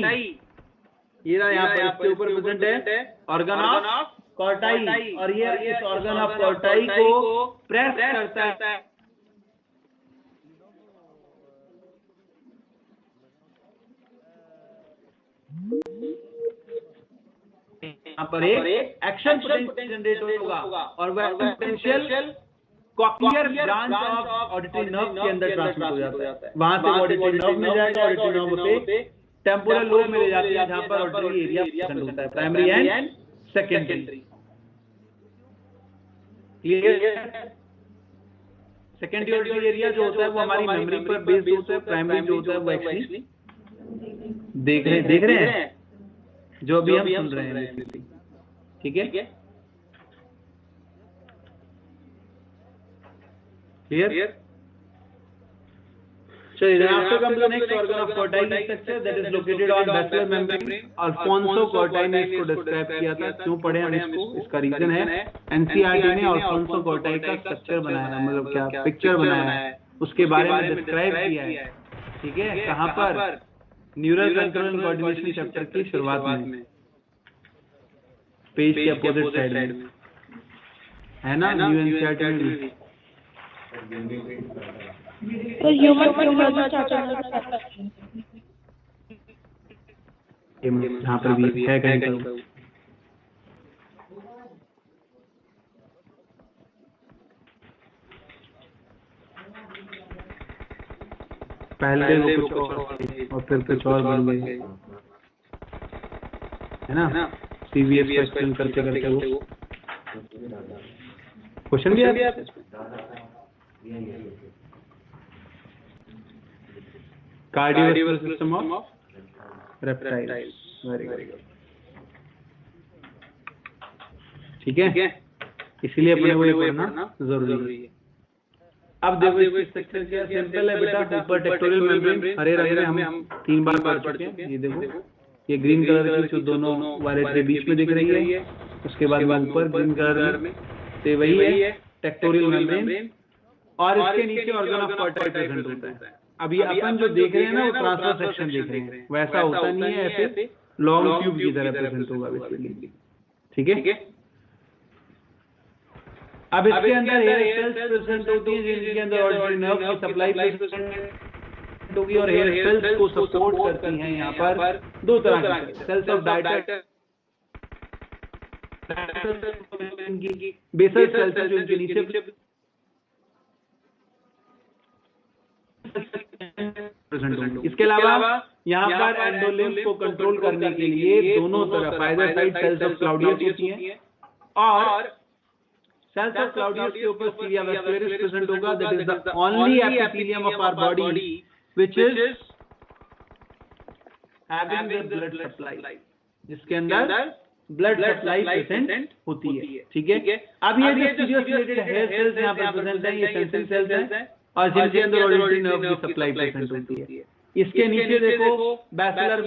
[SPEAKER 4] ये रहा यहाँ पर इसके ऊपर प्रेजेंट है ऑर्गन ऑफ कॉर्टाई, और ये इस ऑर्गन ऑफ कॉर्टाई को प्रेस करता है यहाँ पर एक एक्शन पोटेंशियल जनरेट होगा, और वह potential cochlear branch of auditory nerve के अंदर ट्रांसमिट हो जाता है। वहां से ऑडिटरी नर्व में जाएगा, ऑडिटरी नर्व से टेम्पोरल लोब में ले जाती है जहां पर ऑडिटरी एरिया प्रेजेंट होता है, primary and secondary. Secondary auditory area जो होता है वो हमारी मेमोरी पर बेस्ड होता है, प्राइमरी जो होता है वो एक्चुअली देख रहे हैं जो अभी हम सुन रहे हैं, ठीक है, क्लियर? चलिए, then after come to the next organ of Corti structure that is located on basilar membrane. Alfonso Corti ने इसको डिस्क्राइब किया था, क्यों पढ़े हम इसको, इसका रीजन है एनसीईआरटी ने अल्फोंसो कॉर्टाई का स्ट्रक्चर बनाया, मतलब क्या पिक्चर बनाया है, उसके बारे में डिस्क्राइब किया है, ठीक है, कहाँ पर, neural control and coordination chapter की शुरुआत में, पेज के अपोजिट साइड में है ना, न्यू एनसीईआरटी में भी।
[SPEAKER 8] तो ह्यूमन
[SPEAKER 4] यहाँ पर भी है कहीं पर, पहले वो कुछ और फिर कुछ और बन गए, है ना, सीवीएस का एक्सप्लेन करते करते वो क्वेश्चन भी है cardiovascular system of reptiles, very good, ठीक है, इसलिए अपने को ये पढ़ना जरूरी है। अब देखो इसकी स्ट्रक्चर क्या सिंपल है बेटा, ऊपर टेक्टोरियल मेम्ब्रेन हरे रंग में हम 3 बार पढ़ चुके हैं, ये देखो ये ग्रीन कलर की जो दोनों वायलेट के बीच में दिख रही है, उसके बाद में ऊपर ग्रीन कलर में, तो वही है टेक्टोरियल मेम्ब्रेन, और इसके नीचे ऑर्गन ऑफ कॉर्टाई प्रेजेंट होता है। अब ये अपन जो देख रहे हैं ना वो ट्रांसफर सेक्शन देख रहे हैं, वैसा होता नहीं है, ऐसे लॉन्ग ट्यूब की तरह प्रेजेंट होगा बेसिकली, ठीक है। अब इसके अंदर हेयर सेल्स प्रेजेंट होती हैं जिनके अंदर ऑडिटरी नर्व की सप्लाई प्रेजेंट होगी, और हेयर सेल्स को सपोर्ट करती हैं यहाँ पर 2 तरह की cells of Deiter, basal cells जो इनके नीचे प्रेजेंट होंगे। इसके अलावा यहाँ पर एंडोलिम्फ को कंट्रोल करने के लिए दोनों तरफ either side cells of Claudius होती हैं, और सेल्स ऑफ क्लाउडियस के ऊपर सीलिया वेस्कुलरिस प्रेजेंट होगा, that is the only epithelium of our body which is having the blood supply, जिसके अंदर ब्लड सप्लाई प्रेजेंट होती है, ठीक है। अब ये जो सीरियस रिलेटेड हेयर सेल्स यहाँ पर प्रेजेंट है, ये सेंसरी सेल्स हैं, और जिनके अंदर ऑडिटरी नर्व की सप्लाई प्रेजेंट होती है। इसके नीचे देखो बैसिलर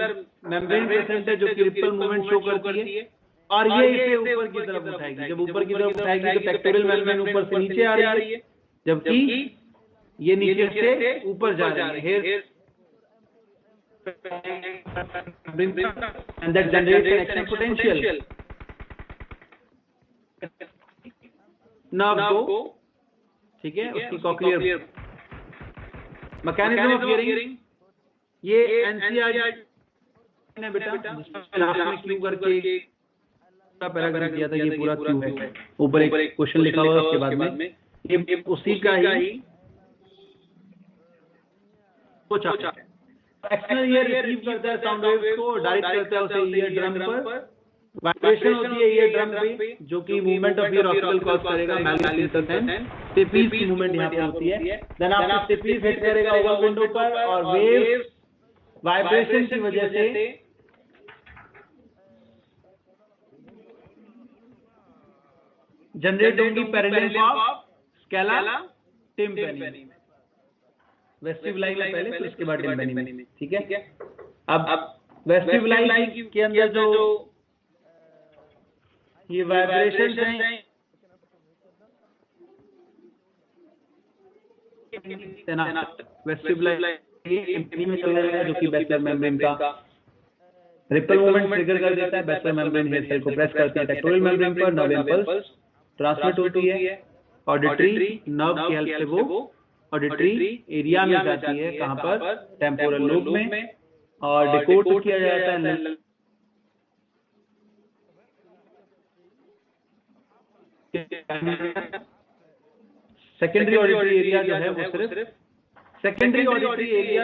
[SPEAKER 4] मेम्ब्रेन प्रेजेंट है जो कि रिपल मूवमेंट शो करती है, और ये इसे ऊपर की तरफ उठाएगी, जब ऊपर की तरफ उठाएगी तो टेक्टोरियल मेम्ब्रेन ऊपर से नीचे आ रही है, जबकि ये नीचे से ऊपर जा रही है, hair and that generates an action potential nerve को, ठीक है, उसकी कॉक्लियर मैकेनिज्म ऑफ हियरिंग, ये एनसीईआरटी ने बेटा जिसमें लास्ट में क्यू करके पैराग्राफ दिया था, ये पूरा क्यू है, ऊपर एक क्वेश्चन लिखा हुआ है, उसके बाद में ये उसी का ही एक्सटर्नल ईयर रिसीव करता है साउंड वेव्स को, डायरेक्ट करता है उसे ईयर ड्रम पर, वाइब्रेशन होती है ईयर ड्रम पे जो कि movement of ear ossicle cause करेगा मैग्नेटिक इंटरफेरेंस, स्टेपीज की मूवमेंट यहाँ पे होती है, देन आपको स्टेपीज हिट करेगा ओवल विंडो पर और वेव्स वाइब्रेशन की वजह से जनरेट होंगी पेरिलियम ऑफ स्केला टिम्पैनी में, वेस्टिबुलाई में पहले, फिर उसके बाद टिम्पैनी में, ठीक है। अब वेस्टिबुलाई के अंदर जो ये वाइब्रेशन है वेस्टिबुलाई टिम्पैनी में चला जाएगा जो कि बेसिलर मेम्ब्रेन का रिपल मूवमेंट ट्रिगर कर देता है, बेसिलर मेम्ब्रेन हेयर सेल को प्रेस करती है टेक्टोरल मेम्ब्रेन पर, नर्व इंपल्स ट्रांसमिट होती है, ऑडिटरी नर्व की हेल्प से वो ऑडिटरी एरिया में जाती है, कहां पर, टेम्पोरल लोब में, और डिकोड किया जाता है सेकेंडरी ऑडिटरी एरिया जो है वो सिर्फ सेकेंडरी ऑडिटरी एरिया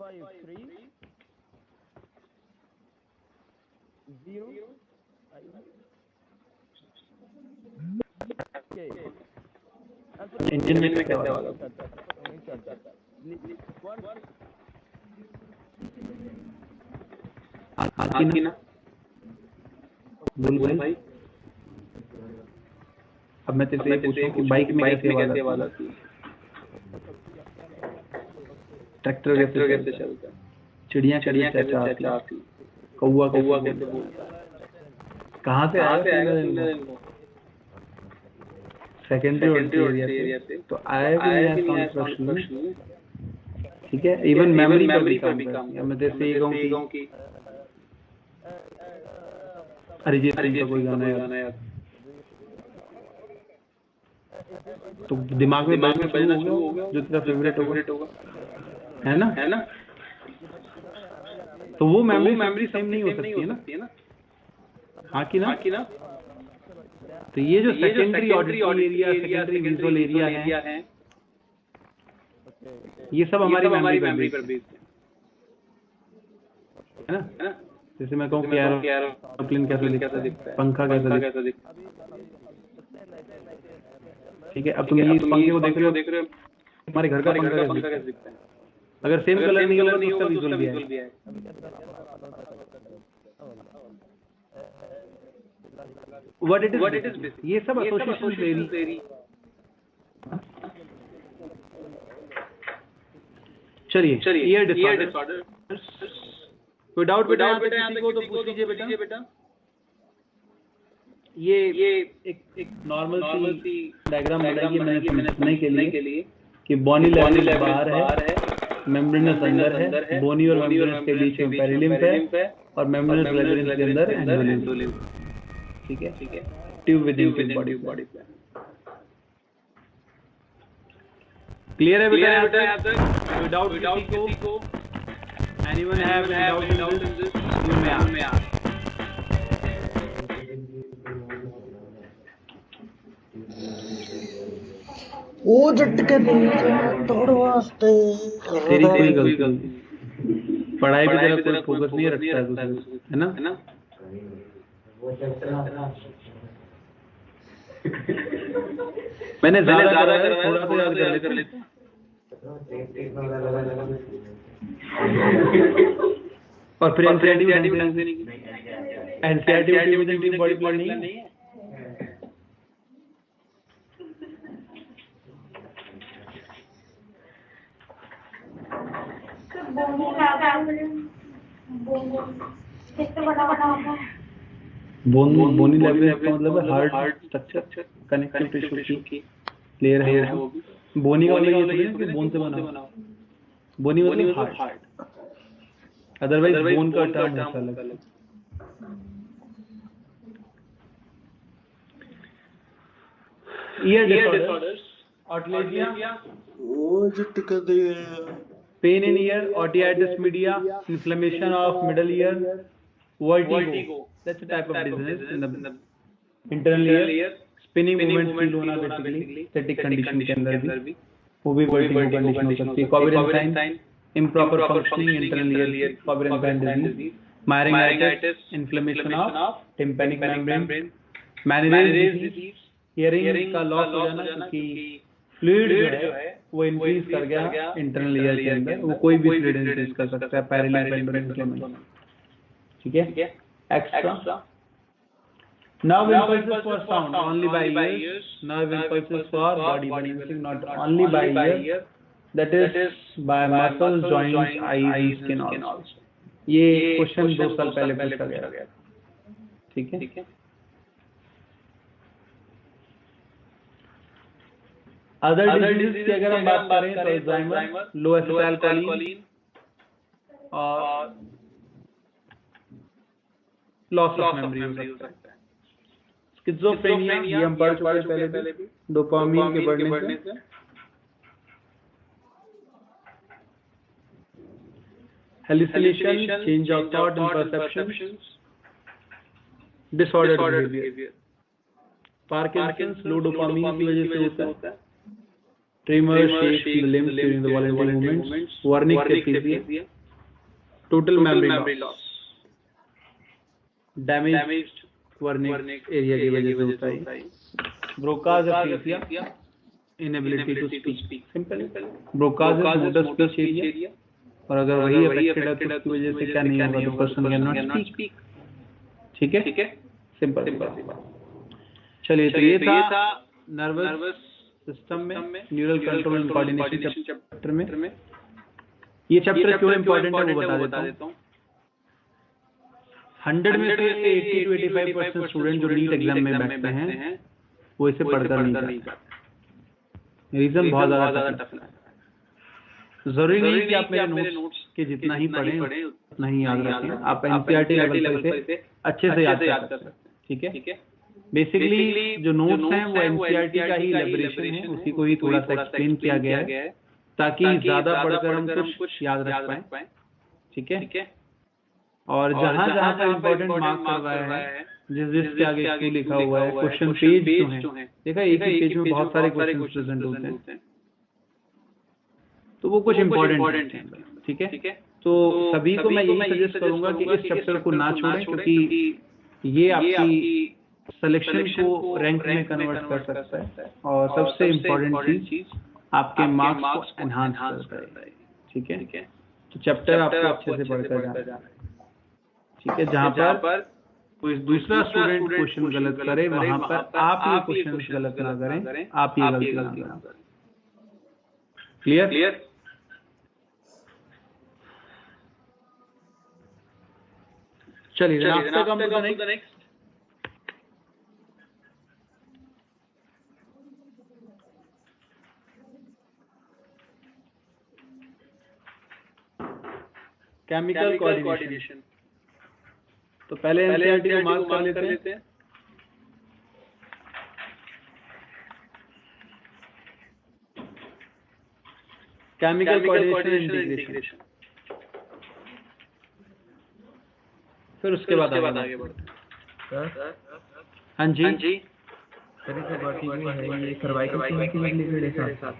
[SPEAKER 7] 5 3 0
[SPEAKER 4] इंजन में क्या वाला आती ना बोल भाई। अब मैं तेरे से पूछूं कि बाइक में कैसे वाला ट्रैक्टर कैसे चलता, चिड़िया कैसे चलती, कौवा कैसे बोलता, कहाँ से आया सेकेंडरी ऑडिटरी एरिया से, तो आया भी नहीं कंस्ट्रक्शन, ठीक है। इवन मेमोरी पर भी काम करती है। मैं जैसे ये कहूँ कि अरिजीत सिंह का कोई गाना यार तो दिमाग में बजना शुरू हो गया जो तेरा फेवरेट होगा, है ना, तो वो मेमोरी सेम नहीं हो सकती है ना, हाँ कि ना। तो ये जो secondary auditory area, secondary visual area है, ये सब हमारी मेमोरी पर बेस्ड है ना। जैसे मैं कहूँ कि एरोप्लेन कैसा दिखता है, पंखा कैसा दिखता है, ठीक है। अब तुम ये पंखे को देख रहे हो, हमारे घर का पंखा कैसा दिखता है, अगर सेम कलर नहीं होगा तो उसका विजुअल भी है। What it is ये सब एसोसिएशन थ्योरी। चलिए ईयर डिसऑर्डर, कोई डाउट बेटा किसी को तो पूछ लीजिए बेटा। ये एक नॉर्मल सी डायग्राम बनाइए मैंने समझने के लिए कि बोनी लेवल बाहर है, मेम्ब्रेनस अंदर है, बोनी और मेम्ब्रेनस के बीच में पेरिलिम्फ है और मेम्ब्रेनस लेवल के अंदर एंडोलिम्फ, ठीक है। Tube with in body plan clear है बेटा यहाँ तक? विदाउट किसी को anyone have doubt in this you may ask.
[SPEAKER 10] वो झटके दौड़ वास्ते
[SPEAKER 4] तेरी कोई गलती, पढ़ाई की तरफ कोई फोकस नहीं रखता है दूसरे, है ना। मैंने ज्यादा कराया, थोड़ा सा याद कर लेते। और फिर एनसीईआरटी विद बॉडी प्लान नहीं है। बोनी लेवल का मतलब हार्ट स्ट्रक्चर, कनेक्टिव टिश्यू की लेयर है वो भी। बोनी का मतलब ये कि बोन से बना, बोनी मतलब हार्ट, अदरवाइज बोन का टर्म होता है। ईयर डिसऑर्डर्स, ऑटोलेजिया,
[SPEAKER 10] वो झटके दे,
[SPEAKER 4] pain in ear, otitis media, inflammation of middle ear, vertigo, That's a type of dizziness in the internal ear. Spinning movement feel होना बेसिकली स्टैटिक कंडीशन के अंदर भी वो भी वर्टिगो कंडीशन हो सकती है. कोविरेंट sign improper functioning internal ear कोविरेंट disease. Myringitis inflammation of tympanic membrane. Meningeal disease hearing का लॉस हो जाना क्योंकि फ्लूइड जो है वो इंक्रीज कर गया इंटरनल ईयर के अंदर. वो कोई भी फ्लूइड इंक्रीज कर सकता है. Parallel pendulum inflammation. ठीक है. Extra nerve impulses for sound only by ears. Nerve impulses for body balancing not only by ear, that is by muscles, joints, eyes and skin also. ये question 2 साल पहले पूछा गया. ठीक है. अदर डिजीजेस की अगर हम बात करें तो अल्जाइमर, लो एसिटाइलकोलिन और लॉस ऑफ मेमोरी हो सकता है. स्किज़ोफ्रेनिया ये हम पढ़ चुके हैं पहले भी. डोपामिन के बढ़ने से. Hallucination, change of thought and perceptions, disordered behavior. Parkinson's low dopamine की वजह से होता है. Tremors, shakes in the limbs during the voluntary movements. Wernicke aphasia, total memory loss. Damaged Wernicke area की वजह से होता है. Broca's aphasia, inability to speak. Simple. Broca's motor speech area. और अगर वही अफेक्टेड है तो उसकी वजह से क्या नहीं होगा, तो पर्सन कैन नॉट स्पीक. ठीक है. सिंपल. चलिए, तो ये था नर्वस सिस्टम में neural control and coordination chapter में. ये चैप्टर क्यों इंपॉर्टेंट है वो बता देता हूँ. 100 में से 80 to 85% स्टूडेंट जो नीट एग्जाम में बैठते हैं वो इसे पढ़कर नहीं जाते. रीजन बहुत ज्यादा टफ है. जरूरी नहीं कि आप मेरे नोट्स के जितना ही पढ़ें उतना ही याद रखें. आप एनसीईआरटी लेवल पर इसे अच्छे से याद कर सकते हैं. ठीक है. बेसिकली जो नोट्स हैं वो एनसीईआरटी का ही इलैबोरेशन है. उसी को ही थोड़ा सा एक्सप्लेन किया गया है ताकि ज्यादा पढ़कर हम कुछ याद रख पाए. ठीक है. और जहाँ जहाँ पर इम्पोर्टेंट मार्क्स करवाया है, जिसके आगे क्यों लिखा हुआ है, क्वेश्चन पेज जो है, देखा एक ही पेज में बहुत सारे क्वेश्चन प्रेजेंट होते हैं, तो वो कुछ इम्पोर्टेंट है. ठीक है. तो सभी को मैं यही सजेस्ट करूंगा कि इस चैप्टर को ना छोड़ें, क्योंकि ये आपकी सिलेक्शन को रैंक में कन्वर्ट कर सकता है और सबसे इम्पोर्टेंट चीज आपके मार्क्स को एनहांस करता है. ठीक है. तो चैप्टर आपको अच्छे से पढ़कर जाना है. ठीक है. जहाँ पर कोई दूसरा स्टूडेंट क्वेश्चन गलत करे, वहां पर आप ये क्वेश्चन गलत ना करें, आप ये गलती ना करें. क्लियर. चलिए, after come to the next. Chemical coordination. तो पहले एनसीईआरटी को मार्क कर लेते हैं. Chemical coordination integration. फिर उसके बाद आगे बढ़ते हैं. हाँ जी.
[SPEAKER 9] सर ये वर्टिगो है, ये सर्वाइकल पेन से रिलेटेड है.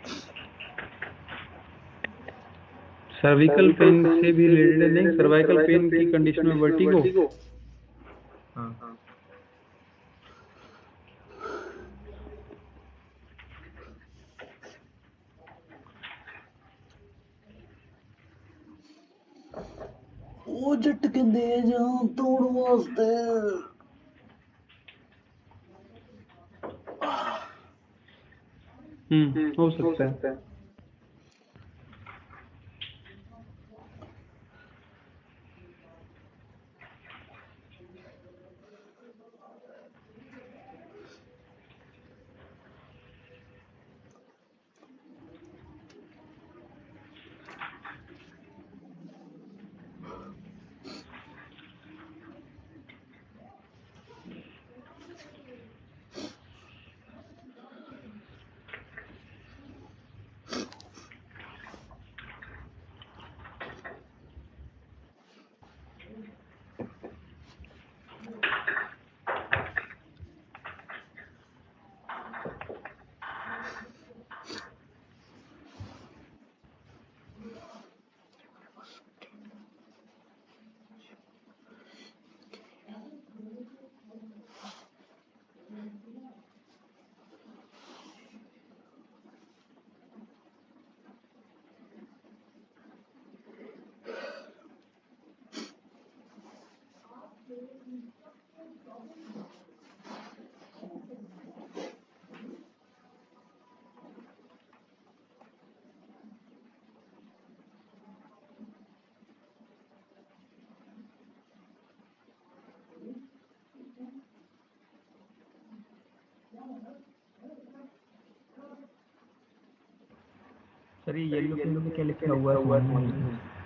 [SPEAKER 4] सर्विकल पेन से भी रिलेटेड नहीं. सर्वाइकल पेन की कंडीशन में वर्टिगो. हाँ.
[SPEAKER 10] ਉਹ ਝਟਕ ਦੇ ਜਾਂ ਤੋੜ ਵਾਸਤੇ.
[SPEAKER 4] हो सकता है.
[SPEAKER 9] सर ये येलो पेन में क्या लिखा हुआ है समझ में नहीं है।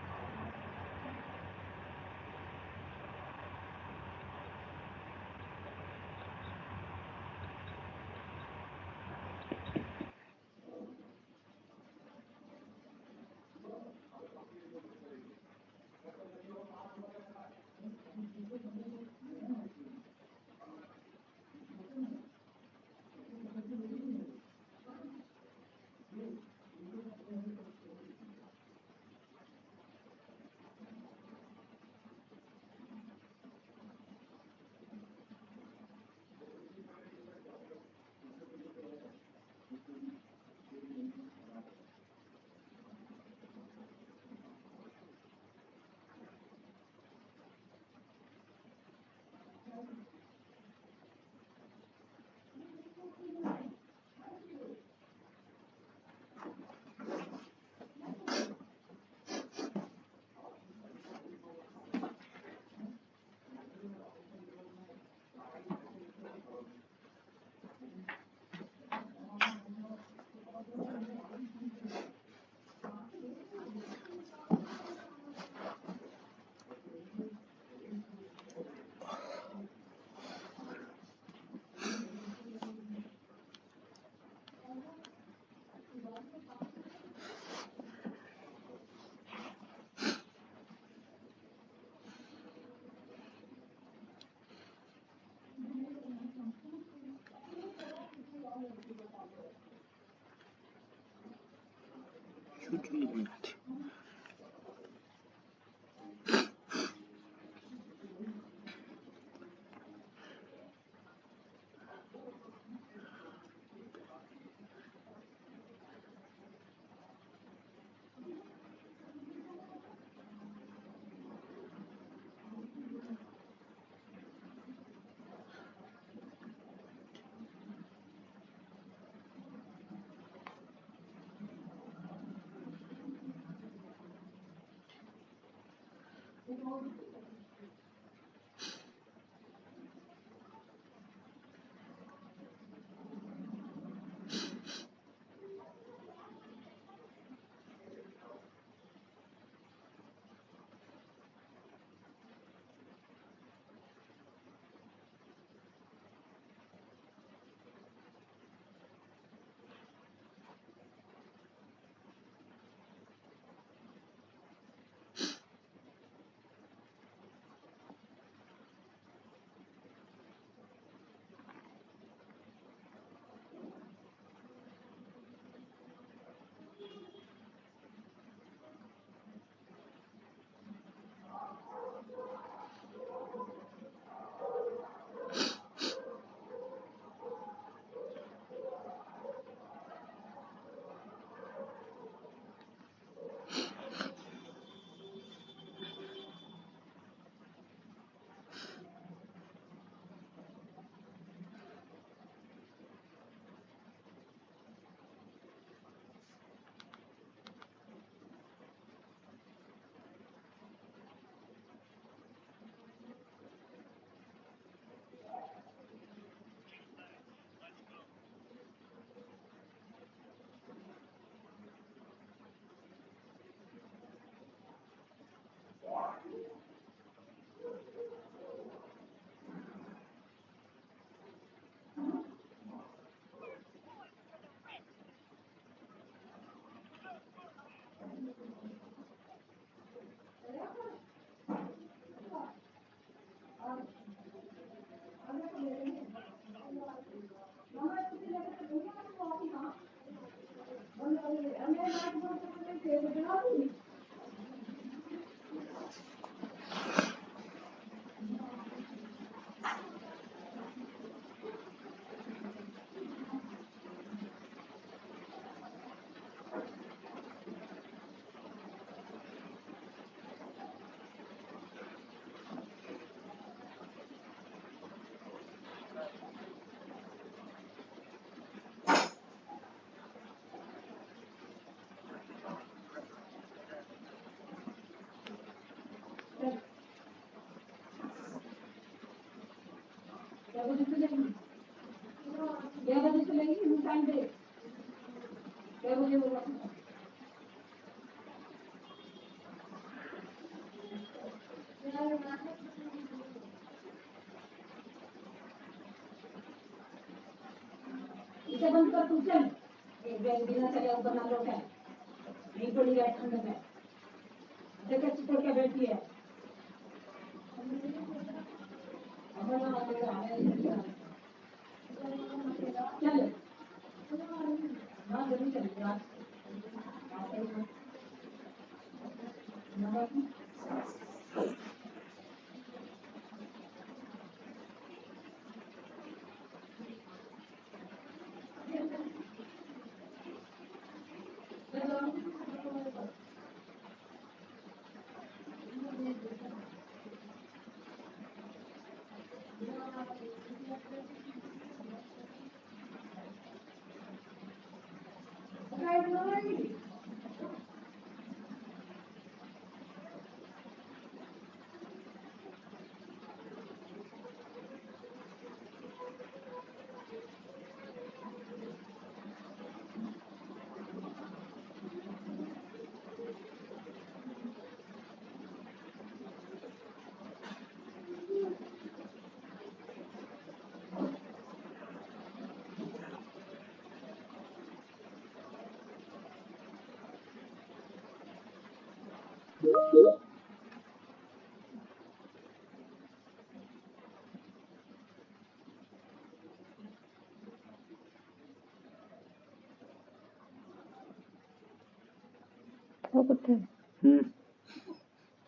[SPEAKER 8] वो कुत्ते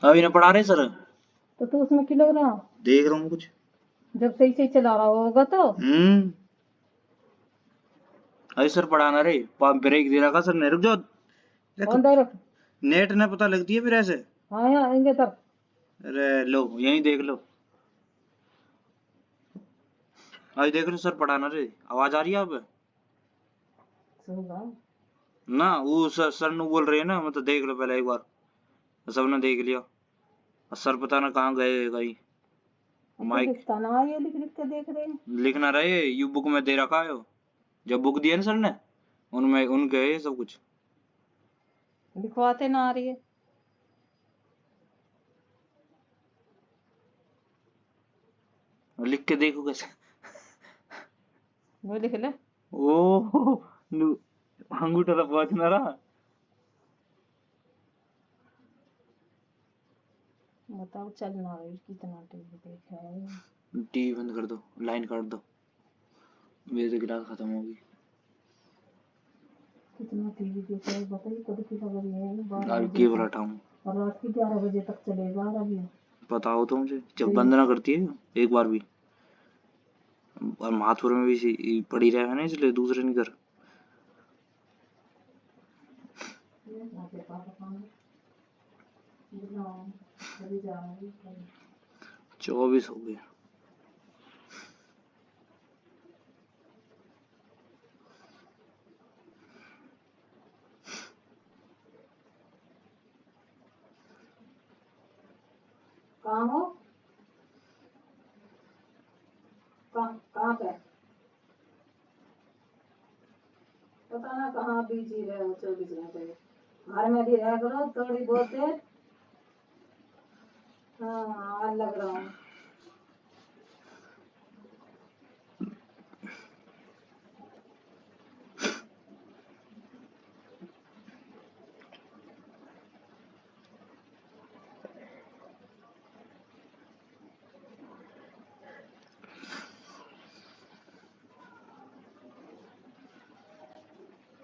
[SPEAKER 10] अभी ना पढ़ा रहे सर,
[SPEAKER 8] तो तू उसमें क्यों लग रहा?
[SPEAKER 10] देख रहा हूँ कुछ।
[SPEAKER 8] जब सही सही चला रहा होगा तो
[SPEAKER 10] अरे सर पढ़ाना रे, ब्रेक दे रखा सर ने, रुक जाओ।
[SPEAKER 8] अंदर
[SPEAKER 10] नेट ने पता लगती है फिर ऐसे।
[SPEAKER 8] हाँ यहाँ आएंगे तब।
[SPEAKER 10] अरे लो यहीं देख लो, अभी देख लो सर पढ़ाना रे। आवाज आ रही है अब? ना वो सर नु बोल रहे हैं ना, मतलब देख लो पहले एक बार। सबने देख लिया, सर पता ना कहाँ गए कहीं। माइक
[SPEAKER 8] लिखता ना ये लिख लिख के देख रहे हैं।
[SPEAKER 10] लिखना रहे, यू बुक में दे रखा है। जब बुक दिया ना सर ने, उनमें उनके है सब कुछ।
[SPEAKER 8] लिखवाते ना आ रही है।
[SPEAKER 10] लिख के देखो कैसे।
[SPEAKER 8] वो लिख ले।
[SPEAKER 10] ओ अंगूठा तो पहुंच ना रहा।
[SPEAKER 8] बताओ चल ना रही, कितना टीवी देख रहे हैं।
[SPEAKER 10] टीवी बंद कर दो, लाइन काट दो, मेरे तो गिलास खत्म होगी।
[SPEAKER 8] कितना टीवी देख रहे हैं बताइए, कब की खबर है?
[SPEAKER 10] अब केबल हटाऊं?
[SPEAKER 8] और रात के 11 बजे तक चलेगा। अभी
[SPEAKER 10] बताओ तो मुझे, जब बंद ना करती है एक बार भी। और माथुर में भी पड़ी रहे है ना, इसलिए दूसरे नहीं कर। चौबीस हो गए।
[SPEAKER 8] कहाँ हो? कहाँ पे? पता ना कहाँ बिजी रहे हो 24 घंटे। घर में भी रह करो थोड़ी बहुत देर। हाँ लग रहा है।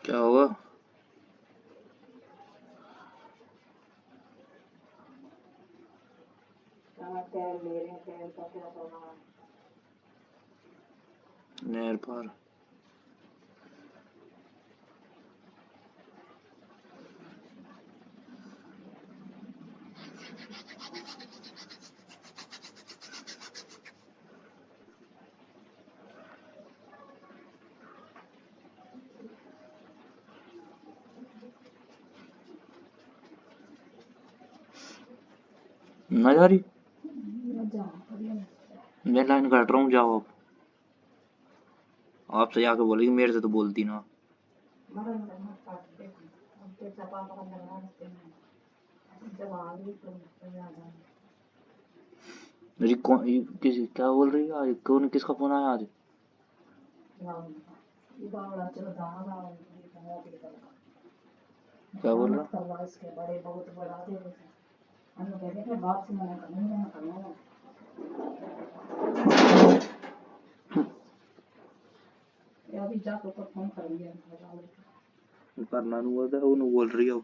[SPEAKER 10] क्या हुआ? नहर पार। ना जा रही, मैं लाइन काट रहा हूँ, जाओ आप। आपसे जाके बोलेगी, मेरे से तो बोलती ना। मेरी कौन क्या बोल रही है आज? कौन किसका फोन आया आज?
[SPEAKER 8] ये बावड़ा चलो दाना ये मोटी करना
[SPEAKER 10] क्या बोल रहा?
[SPEAKER 8] करवा इसके बड़े बहुत बड़ा दे देते हम लोग कहते हैं बाप से मना करना ये अभी जाकर ऊपर फोन करेंगे
[SPEAKER 10] करना नहीं होता वो नहीं बोल रही हो।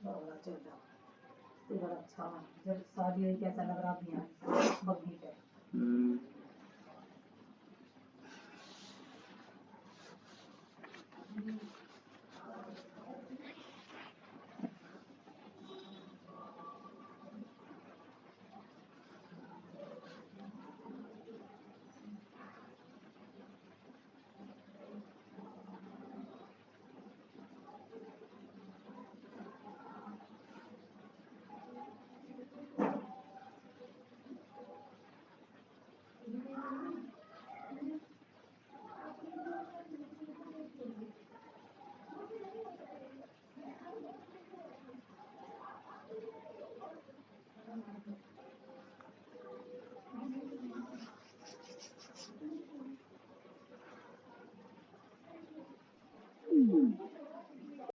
[SPEAKER 8] बावड़ा चल जाओ ये बड़ा अच्छा जब शादी कैसा लग रहा है बग्गी पे